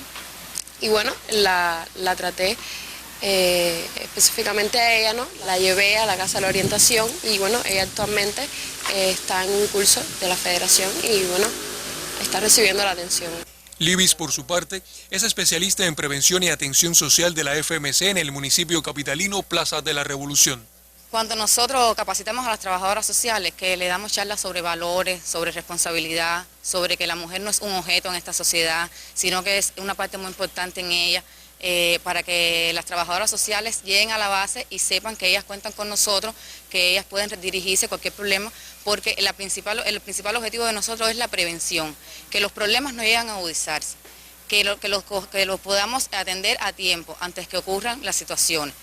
y bueno, la traté específicamente a ella, ¿no? La llevé a la casa de la orientación y bueno, ella actualmente está en un curso de la federación y bueno, está recibiendo la atención. Liwis, por su parte, es especialista en prevención y atención social de la FMC en el municipio capitalino Plaza de la Revolución. Cuando nosotros capacitamos a las trabajadoras sociales, que le damos charlas sobre valores, sobre responsabilidad, sobre que la mujer no es un objeto en esta sociedad, sino que es una parte muy importante en ella, para que las trabajadoras sociales lleguen a la base y sepan que ellas cuentan con nosotros, que ellas pueden dirigirse a cualquier problema, porque el principal objetivo de nosotros es la prevención, que los problemas no lleguen a agudizarse, que los podamos atender a tiempo, antes que ocurran las situaciones.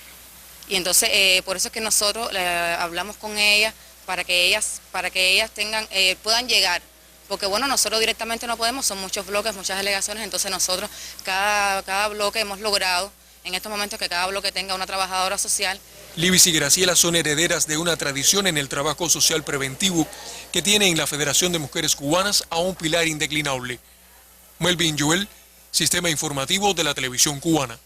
Y entonces, por eso es que nosotros hablamos con ellas para que ellas puedan llegar. Porque bueno, nosotros directamente no podemos, son muchos bloques, muchas delegaciones, entonces nosotros, cada bloque hemos logrado, en estos momentos, que cada bloque tenga una trabajadora social. Liwis y Graciela son herederas de una tradición en el trabajo social preventivo que tiene en la Federación de Mujeres Cubanas a un pilar indeclinable. Melvin Joel, Sistema Informativo de la Televisión Cubana.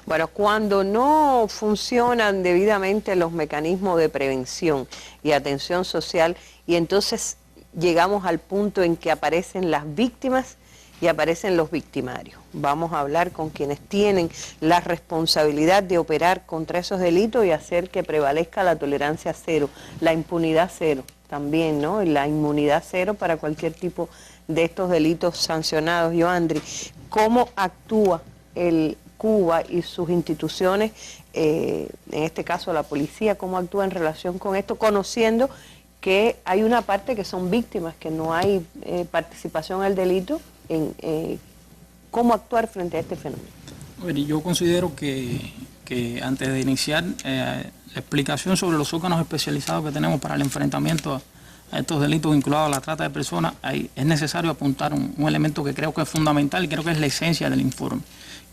Bueno, cuando no funcionan debidamente los mecanismos de prevención y atención social, y entonces llegamos al punto en que aparecen las víctimas y aparecen los victimarios. Vamos a hablar con quienes tienen la responsabilidad de operar contra esos delitos y hacer que prevalezca la tolerancia cero, la impunidad cero también, ¿no? Y la inmunidad cero para cualquier tipo de estos delitos sancionados. Yoandri, ¿cómo actúa el Cuba y sus instituciones, en este caso la policía, cómo actúa en relación con esto, conociendo que hay una parte que son víctimas, que no hay participación en el delito, en cómo actuar frente a este fenómeno? Bueno, yo considero que antes de iniciar la explicación sobre los órganos especializados que tenemos para el enfrentamiento a estos delitos vinculados a la trata de personas, es necesario apuntar un elemento que creo que es fundamental y creo que es la esencia del informe,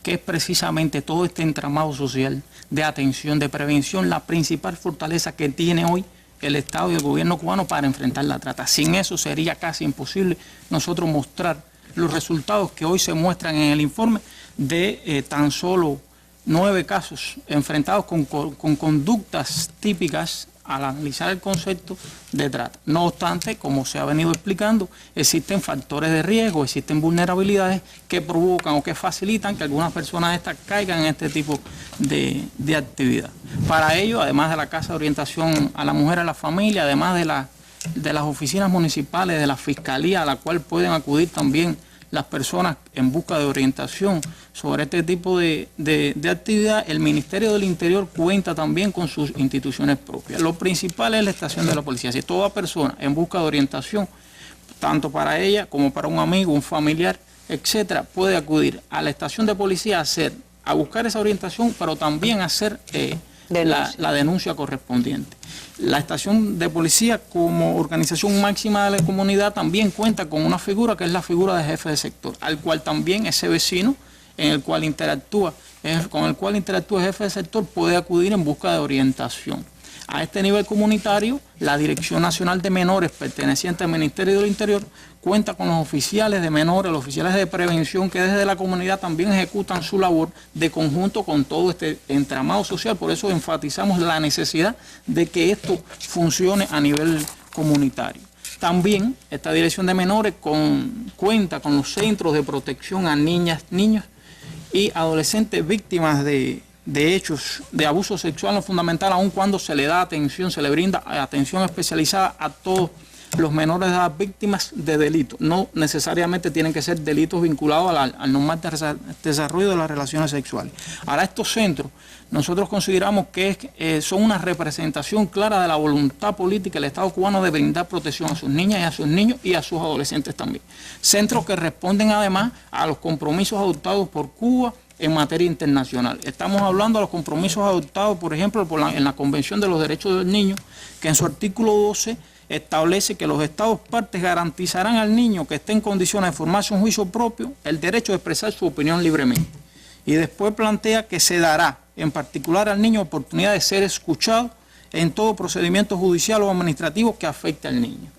que es precisamente todo este entramado social de atención, de prevención, la principal fortaleza que tiene hoy el Estado y el gobierno cubano para enfrentar la trata. Sin eso sería casi imposible nosotros mostrar los resultados que hoy se muestran en el informe de tan solo 9 casos enfrentados con conductas típicas al analizar el concepto de trata. No obstante, como se ha venido explicando, existen factores de riesgo, existen vulnerabilidades que provocan o que facilitan que algunas personas de estas caigan en este tipo de actividad. Para ello, además de la Casa de Orientación a la Mujer y a la Familia, además de las oficinas municipales, de la Fiscalía, a la cual pueden acudir también las personas en busca de orientación sobre este tipo de actividad, el Ministerio del Interior cuenta también con sus instituciones propias. Lo principal es la estación de la policía. Si toda persona en busca de orientación, tanto para ella como para un amigo, un familiar, etcétera, puede acudir a la estación de policía a buscar esa orientación, pero también hacer la denuncia correspondiente. La estación de policía, como organización máxima de la comunidad, también cuenta con una figura que es la figura de jefe de sector, al cual también ese vecino con el cual interactúa el jefe de sector puede acudir en busca de orientación. A este nivel comunitario, la Dirección Nacional de Menores perteneciente al Ministerio del Interior cuenta con los oficiales de menores, los oficiales de prevención que desde la comunidad también ejecutan su labor de conjunto con todo este entramado social. Por eso enfatizamos la necesidad de que esto funcione a nivel comunitario. También esta Dirección de Menores cuenta con los centros de protección a niñas, niños y adolescentes víctimas de hechos de abuso sexual, no fundamental, aun cuando se le da atención, se le brinda atención especializada a todos los menores de edad víctimas de delitos. No necesariamente tienen que ser delitos vinculados al normal desarrollo de las relaciones sexuales. Ahora, estos centros nosotros consideramos que son una representación clara de la voluntad política del Estado cubano de brindar protección a sus niñas y a sus niños y a sus adolescentes también. Centros que responden además a los compromisos adoptados por Cuba en materia internacional. Estamos hablando de los compromisos adoptados, por ejemplo, en la Convención de los Derechos del Niño, que en su artículo 12 establece que los Estados partes garantizarán al niño que esté en condiciones de formarse un juicio propio el derecho de expresar su opinión libremente. Y después plantea que se dará, en particular al niño, oportunidad de ser escuchado en todo procedimiento judicial o administrativo que afecte al niño.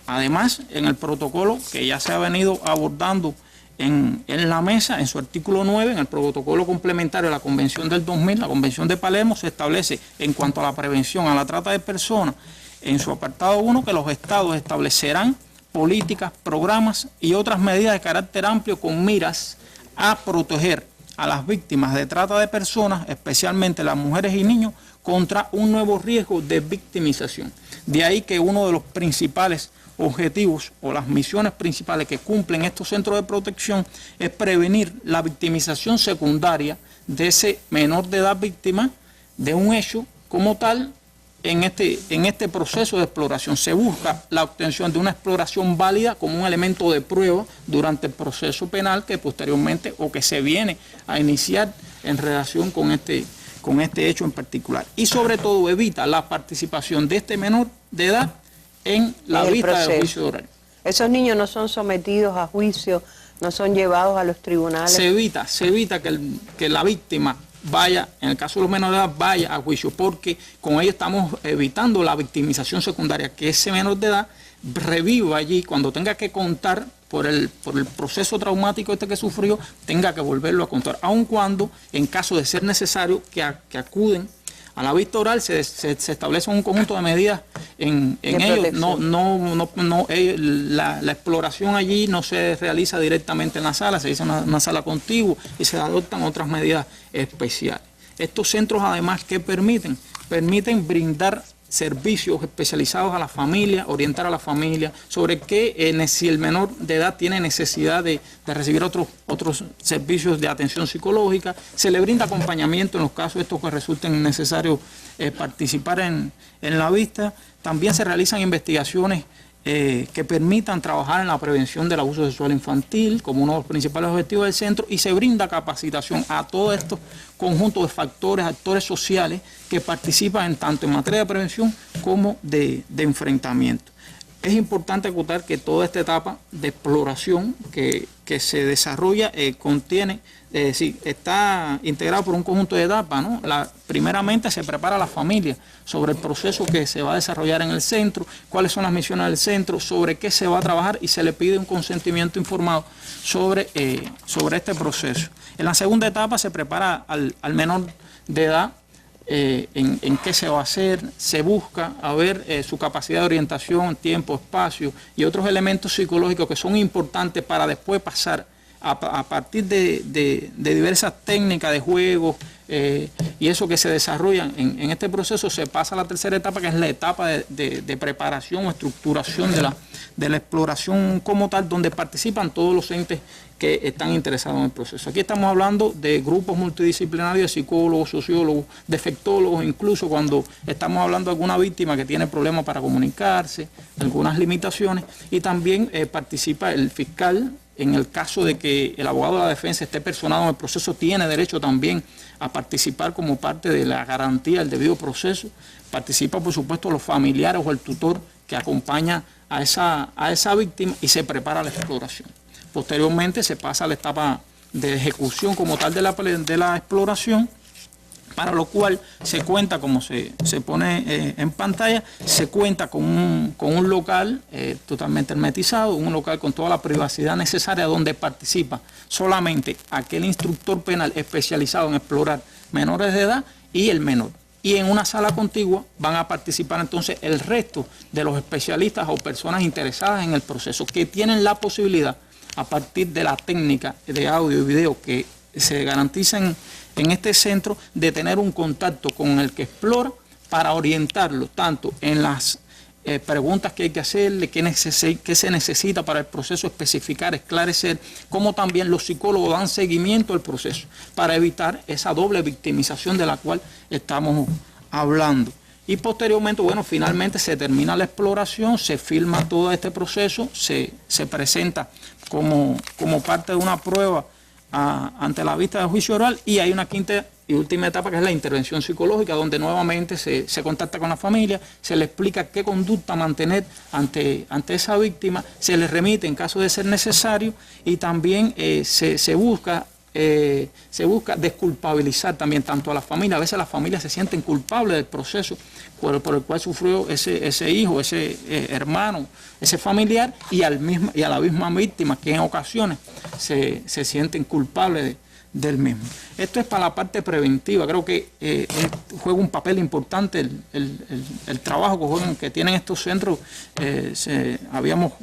Además, en el protocolo que ya se ha venido abordando en la mesa, en su artículo 9, en el protocolo complementario de la Convención del 2000, la Convención de Palermo, se establece en cuanto a la prevención a la trata de personas, en su apartado 1, que los estados establecerán políticas, programas y otras medidas de carácter amplio con miras a proteger a las víctimas de trata de personas, especialmente las mujeres y niños, contra un nuevo riesgo de victimización. De ahí que uno de los principales objetivos o las misiones principales que cumplen estos centros de protección es prevenir la victimización secundaria de ese menor de edad víctima de un hecho como tal. En este proceso de exploración se busca la obtención de una exploración válida como un elemento de prueba durante el proceso penal que posteriormente o que se viene a iniciar en relación con este hecho en particular. Y sobre todo evita la participación de este menor de edad en la vista del juicio oral. Esos niños no son sometidos a juicio, no son llevados a los tribunales. Se evita que la víctima vaya, en el caso de los menores de edad, vaya a juicio, porque con ello estamos evitando la victimización secundaria, que ese menor de edad reviva allí cuando tenga que contar por el proceso traumático que sufrió, tenga que volverlo a contar, aun cuando en caso de ser necesario que acuden a la vista oral, se establece un conjunto de medidas en ellos. La exploración allí no se realiza directamente en la sala, se dice una sala contigua y se adoptan otras medidas especiales. Estos centros además, ¿qué permiten? Permiten brindar servicios especializados a la familia, orientar a la familia sobre si el menor de edad tiene necesidad de recibir otros servicios de atención psicológica, se le brinda acompañamiento en los casos estos que resulten necesarios participar en la vista. También se realizan investigaciones que permitan trabajar en la prevención del abuso sexual infantil como uno de los principales objetivos del centro, y se brinda capacitación a todos estos conjuntos de factores, actores sociales que participan tanto en materia de prevención como de enfrentamiento. Es importante acotar que toda esta etapa de exploración que se desarrolla está integrado por un conjunto de etapas, ¿no? Primeramente se prepara a la familia sobre el proceso que se va a desarrollar en el centro, cuáles son las misiones del centro, sobre qué se va a trabajar, y se le pide un consentimiento informado sobre este proceso. En la segunda etapa se prepara al menor de edad en qué se va a hacer, se busca a ver su capacidad de orientación, tiempo, espacio y otros elementos psicológicos que son importantes para después pasar a partir de diversas técnicas de juego y eso que se desarrollan en este proceso. Se pasa a la tercera etapa, que es la etapa de preparación o estructuración de la exploración como tal, donde participan todos los entes que están interesados en el proceso. Aquí estamos hablando de grupos multidisciplinarios de psicólogos, sociólogos, defectólogos, incluso cuando estamos hablando de alguna víctima que tiene problemas para comunicarse, algunas limitaciones, y también participa el fiscal. En el caso de que el abogado de la defensa esté personado en el proceso, tiene derecho también a participar como parte de la garantía del debido proceso. Participa, por supuesto, los familiares o el tutor que acompaña a esa víctima, y se prepara la exploración. Posteriormente se pasa a la etapa de ejecución como tal de la exploración, para lo cual se cuenta, como se pone en pantalla, se cuenta con un local totalmente hermetizado, un local con toda la privacidad necesaria, donde participa solamente aquel instructor penal especializado en explorar menores de edad y el menor. Y en una sala contigua van a participar entonces el resto de los especialistas o personas interesadas en el proceso, que tienen la posibilidad, a partir de la técnica de audio y video que se garantizan en este centro, de tener un contacto con el que explora para orientarlo tanto en las preguntas que hay que hacerle, qué se necesita para el proceso, especificar, esclarecer, como también los psicólogos dan seguimiento al proceso para evitar esa doble victimización de la cual estamos hablando. Y posteriormente, bueno, finalmente se termina la exploración, se filma todo este proceso, se presenta como parte de una prueba ante la vista de juicio oral, y hay una quinta y última etapa, que es la intervención psicológica, donde nuevamente se contacta con la familia, se le explica qué conducta mantener ante esa víctima, se le remite en caso de ser necesario, y también se busca desculpabilizar también tanto a la familia. A veces las familias se sienten culpables del proceso por el cual sufrió ese hijo, ese hermano, ese familiar, y a la misma víctima, que en ocasiones se sienten culpables del mismo. Esto es para la parte preventiva. Creo que juega un papel importante el trabajo que tienen estos centros. Habíamos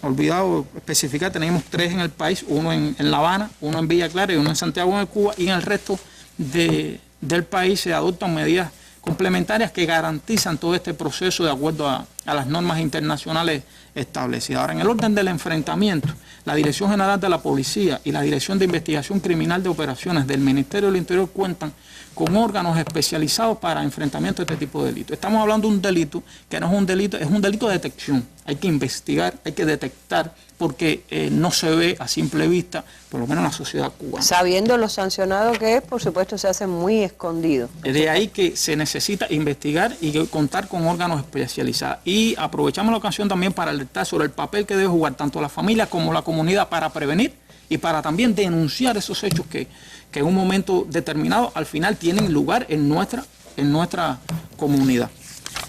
olvidado especificar, tenemos 3 en el país, uno en La Habana, uno en Villa Clara y uno en Santiago de Cuba, y en el resto del país se adoptan medidas complementarias que garantizan todo este proceso de acuerdo a las normas internacionales establecidas. Ahora, en el orden del enfrentamiento, la Dirección General de la Policía y la Dirección de Investigación Criminal de Operaciones del Ministerio del Interior cuentan con órganos especializados para enfrentamiento de este tipo de delitos. Estamos hablando de un delito que no es un delito, es un delito de detección. Hay que investigar, hay que detectar, porque no se ve a simple vista, por lo menos en la sociedad cubana. Sabiendo lo sancionado que es, por supuesto, se hace muy escondido. De ahí que se necesita investigar y contar con órganos especializados. Y aprovechamos la ocasión también para alertar sobre el papel que debe jugar tanto la familia como la comunidad para prevenir y para también denunciar esos hechos que en un momento determinado al final tienen lugar en nuestra comunidad.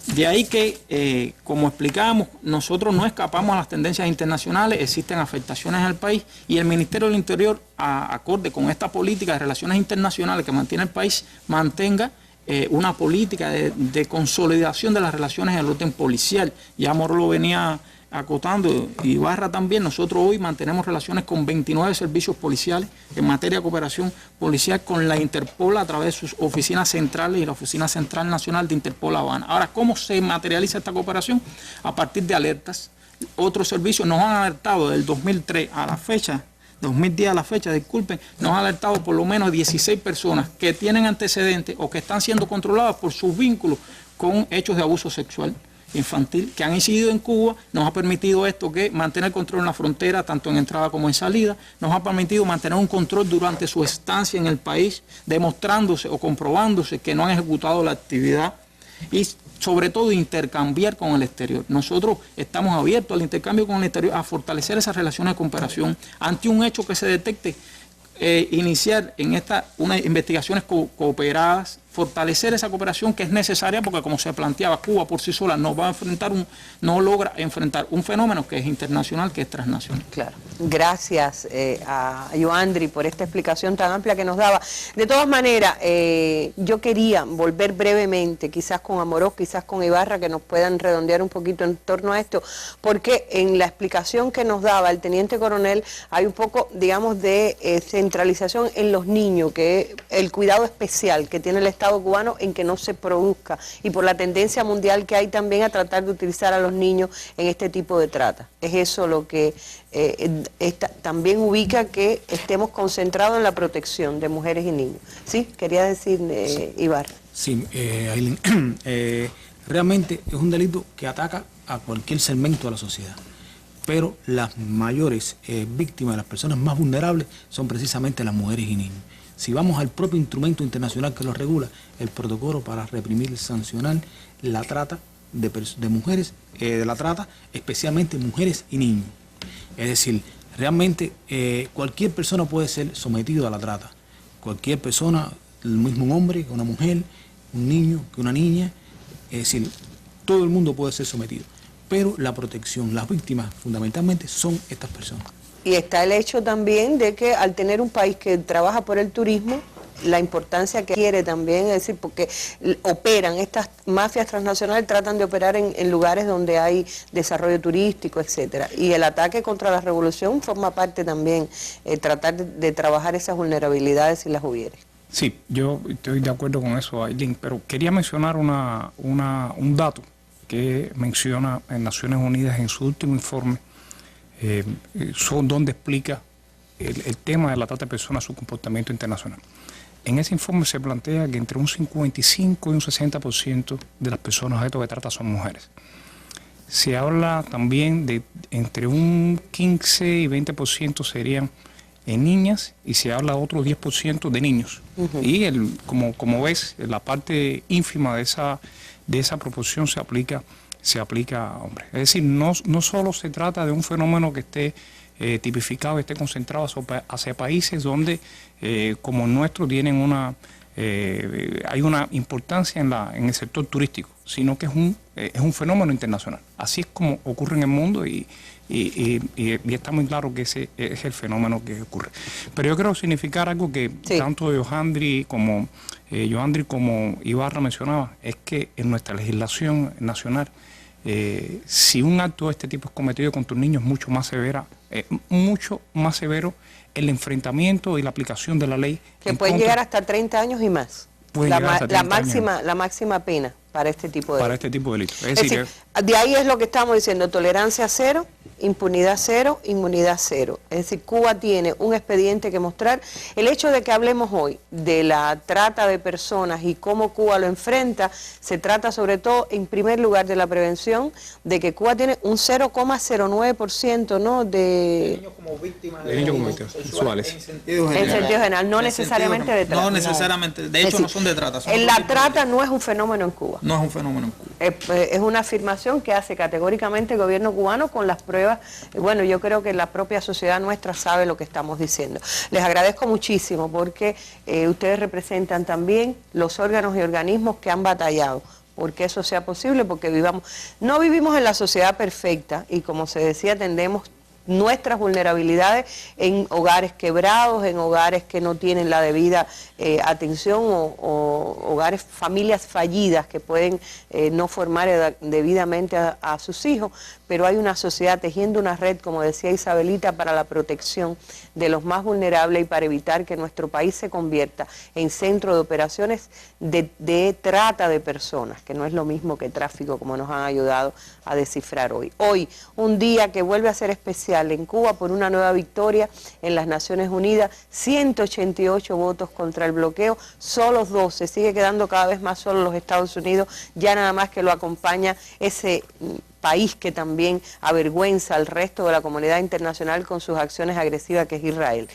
De ahí que, como explicábamos, nosotros no escapamos a las tendencias internacionales, existen afectaciones al país y el Ministerio del Interior, acorde con esta política de relaciones internacionales que mantiene el país, mantenga una política de consolidación de las relaciones en el orden policial. Ya Moro lo venía acotando, Ibarra también. Nosotros hoy mantenemos relaciones con 29 servicios policiales en materia de cooperación policial con la Interpol a través de sus oficinas centrales y la Oficina Central Nacional de Interpol Habana. Ahora, ¿cómo se materializa esta cooperación? A partir de alertas. Otros servicios nos han alertado del 2003 a la fecha, 2010 a la fecha, disculpen, nos han alertado por lo menos 16 personas que tienen antecedentes o que están siendo controladas por sus vínculos con hechos de abuso sexual infantil que han incidido en Cuba. Nos ha permitido esto que mantener control en la frontera, tanto en entrada como en salida. Nos ha permitido mantener un control durante su estancia en el país, demostrándose o comprobándose que no han ejecutado la actividad y sobre todo intercambiar con el exterior. Nosotros estamos abiertos al intercambio con el exterior, a fortalecer esas relaciones de cooperación ante un hecho que se detecte, iniciar en unas investigaciones cooperadas, fortalecer esa cooperación que es necesaria porque, como se planteaba, Cuba por sí sola no logra enfrentar un fenómeno que es internacional, que es transnacional. Claro. Gracias a Yoandri por esta explicación tan amplia que nos daba. De todas maneras, yo quería volver brevemente, quizás con Amorós, quizás con Ibarra, que nos puedan redondear un poquito en torno a esto, porque en la explicación que nos daba el teniente coronel hay un poco, digamos, de centralización en los niños, que el cuidado especial que tiene el Estado cubano en que no se produzca, y por la tendencia mundial que hay también a tratar de utilizar a los niños en este tipo de trata. Es eso lo que también ubica que estemos concentrados en la protección de mujeres y niños. Sí, quería decir Ibarra. Sí, Ailén, realmente es un delito que ataca a cualquier segmento de la sociedad, pero las mayores víctimas, las personas más vulnerables, son precisamente las mujeres y niños. Si vamos al propio instrumento internacional que lo regula, el protocolo para reprimir y sancionar la trata de mujeres, especialmente mujeres y niños. Es decir, realmente cualquier persona puede ser sometido a la trata. Cualquier persona, el mismo hombre que una mujer, un niño que una niña, es decir, todo el mundo puede ser sometido. Pero la protección, las víctimas fundamentalmente son estas personas. Y está el hecho también de que al tener un país que trabaja por el turismo, la importancia que quiere también, es decir, porque operan, estas mafias transnacionales tratan de operar en lugares donde hay desarrollo turístico, etcétera. Y el ataque contra la revolución forma parte también, tratar de trabajar esas vulnerabilidades si las hubiere. Sí, yo estoy de acuerdo con eso, Ailén, pero quería mencionar un dato que menciona en Naciones Unidas en su último informe, donde explica el tema de la trata de personas, su comportamiento internacional. En ese informe se plantea que entre un 55 y un 60% de las personas objeto de trata son mujeres. Se habla también de entre un 15 y 20% serían niñas, y se habla de otro 10% de niños. Y como ves, la parte ínfima de esa proporción se aplica a hombres. Es decir, no solo se trata de un fenómeno que esté tipificado, esté concentrado hacia países donde, como el nuestro, tienen hay una importancia en el sector turístico, sino que es un fenómeno internacional. Así es como ocurre en el mundo y está muy claro que ese es el fenómeno que ocurre. Pero yo quiero significar algo que tanto Yoandri como Ibarra mencionaba, es que en nuestra legislación nacional, si un acto de este tipo es cometido contra un niño, es mucho más severo el enfrentamiento y la aplicación de la ley. Que pueden llegar hasta 30 años y más. La máxima pena para este tipo de delitos. Es decir, de ahí es lo que estamos diciendo: tolerancia cero, impunidad cero, inmunidad cero. Es decir, Cuba tiene un expediente que mostrar. El hecho de que hablemos hoy de la trata de personas y cómo Cuba lo enfrenta, se trata sobre todo, en primer lugar, de la prevención, de que Cuba tiene un 0,09%, ¿no?, de niños como víctimas de delitos sexuales. En sentido general, no necesariamente de trata. No necesariamente, de hecho no son de trata. La trata no es un fenómeno en Cuba. No es un fenómeno en Cuba. Es una afirmación que hace categóricamente el gobierno cubano con las pruebas. Bueno, yo creo que la propia sociedad nuestra sabe lo que estamos diciendo. Les agradezco muchísimo porque ustedes representan también los órganos y organismos que han batallado porque eso sea posible, porque no vivimos en la sociedad perfecta y, como se decía, atendemos nuestras vulnerabilidades en hogares quebrados, en hogares que no tienen la debida atención o hogares, familias fallidas que pueden no formar debidamente a sus hijos, pero hay una sociedad tejiendo una red, como decía Isabelita, para la protección de los más vulnerables y para evitar que nuestro país se convierta en centro de operaciones de trata de personas, que no es lo mismo que tráfico, como nos han ayudado a descifrar hoy. Hoy, un día que vuelve a ser especial en Cuba por una nueva victoria en las Naciones Unidas, 188 votos contra el bloqueo, solos 12, sigue quedando cada vez más solos los Estados Unidos, ya nada más que lo acompaña ese país que también avergüenza al resto de la comunidad internacional con sus acciones agresivas, que es Israel.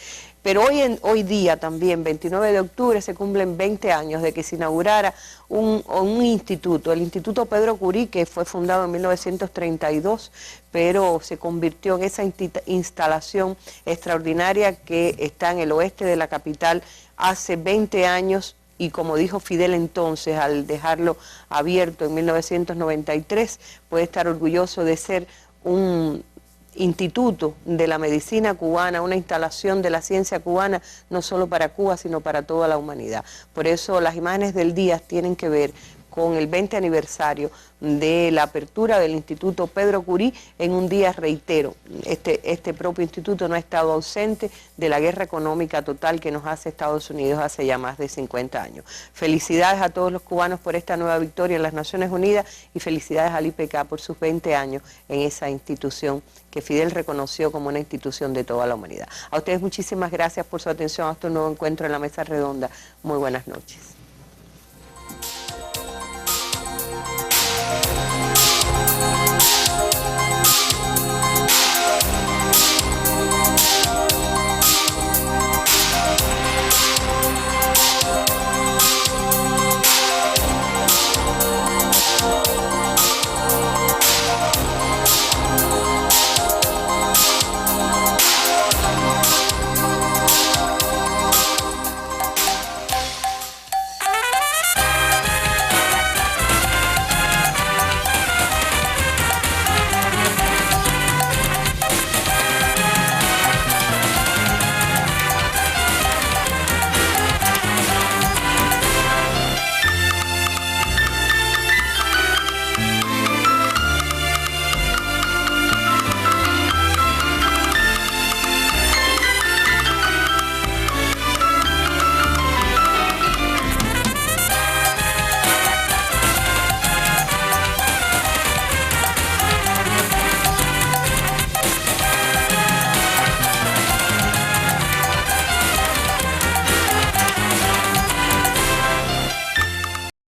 Pero hoy día también, 29 de octubre, se cumplen 20 años de que se inaugurara un instituto, el Instituto Pedro Curí, que fue fundado en 1932, pero se convirtió en esa instalación extraordinaria que está en el oeste de la capital hace 20 años. Y como dijo Fidel entonces, al dejarlo abierto en 1993, puede estar orgulloso de ser un instituto de la medicina cubana, una instalación de la ciencia cubana, no solo para Cuba, sino para toda la humanidad. Por eso las imágenes del día tienen que ver con el 20 aniversario de la apertura del Instituto Pedro Curí en un día, reitero, este propio instituto no ha estado ausente de la guerra económica total que nos hace Estados Unidos hace ya más de 50 años. Felicidades a todos los cubanos por esta nueva victoria en las Naciones Unidas y felicidades al IPK por sus 20 años en esa institución que Fidel reconoció como una institución de toda la humanidad. A ustedes muchísimas gracias por su atención. Hasta un nuevo encuentro en la Mesa Redonda. Muy buenas noches.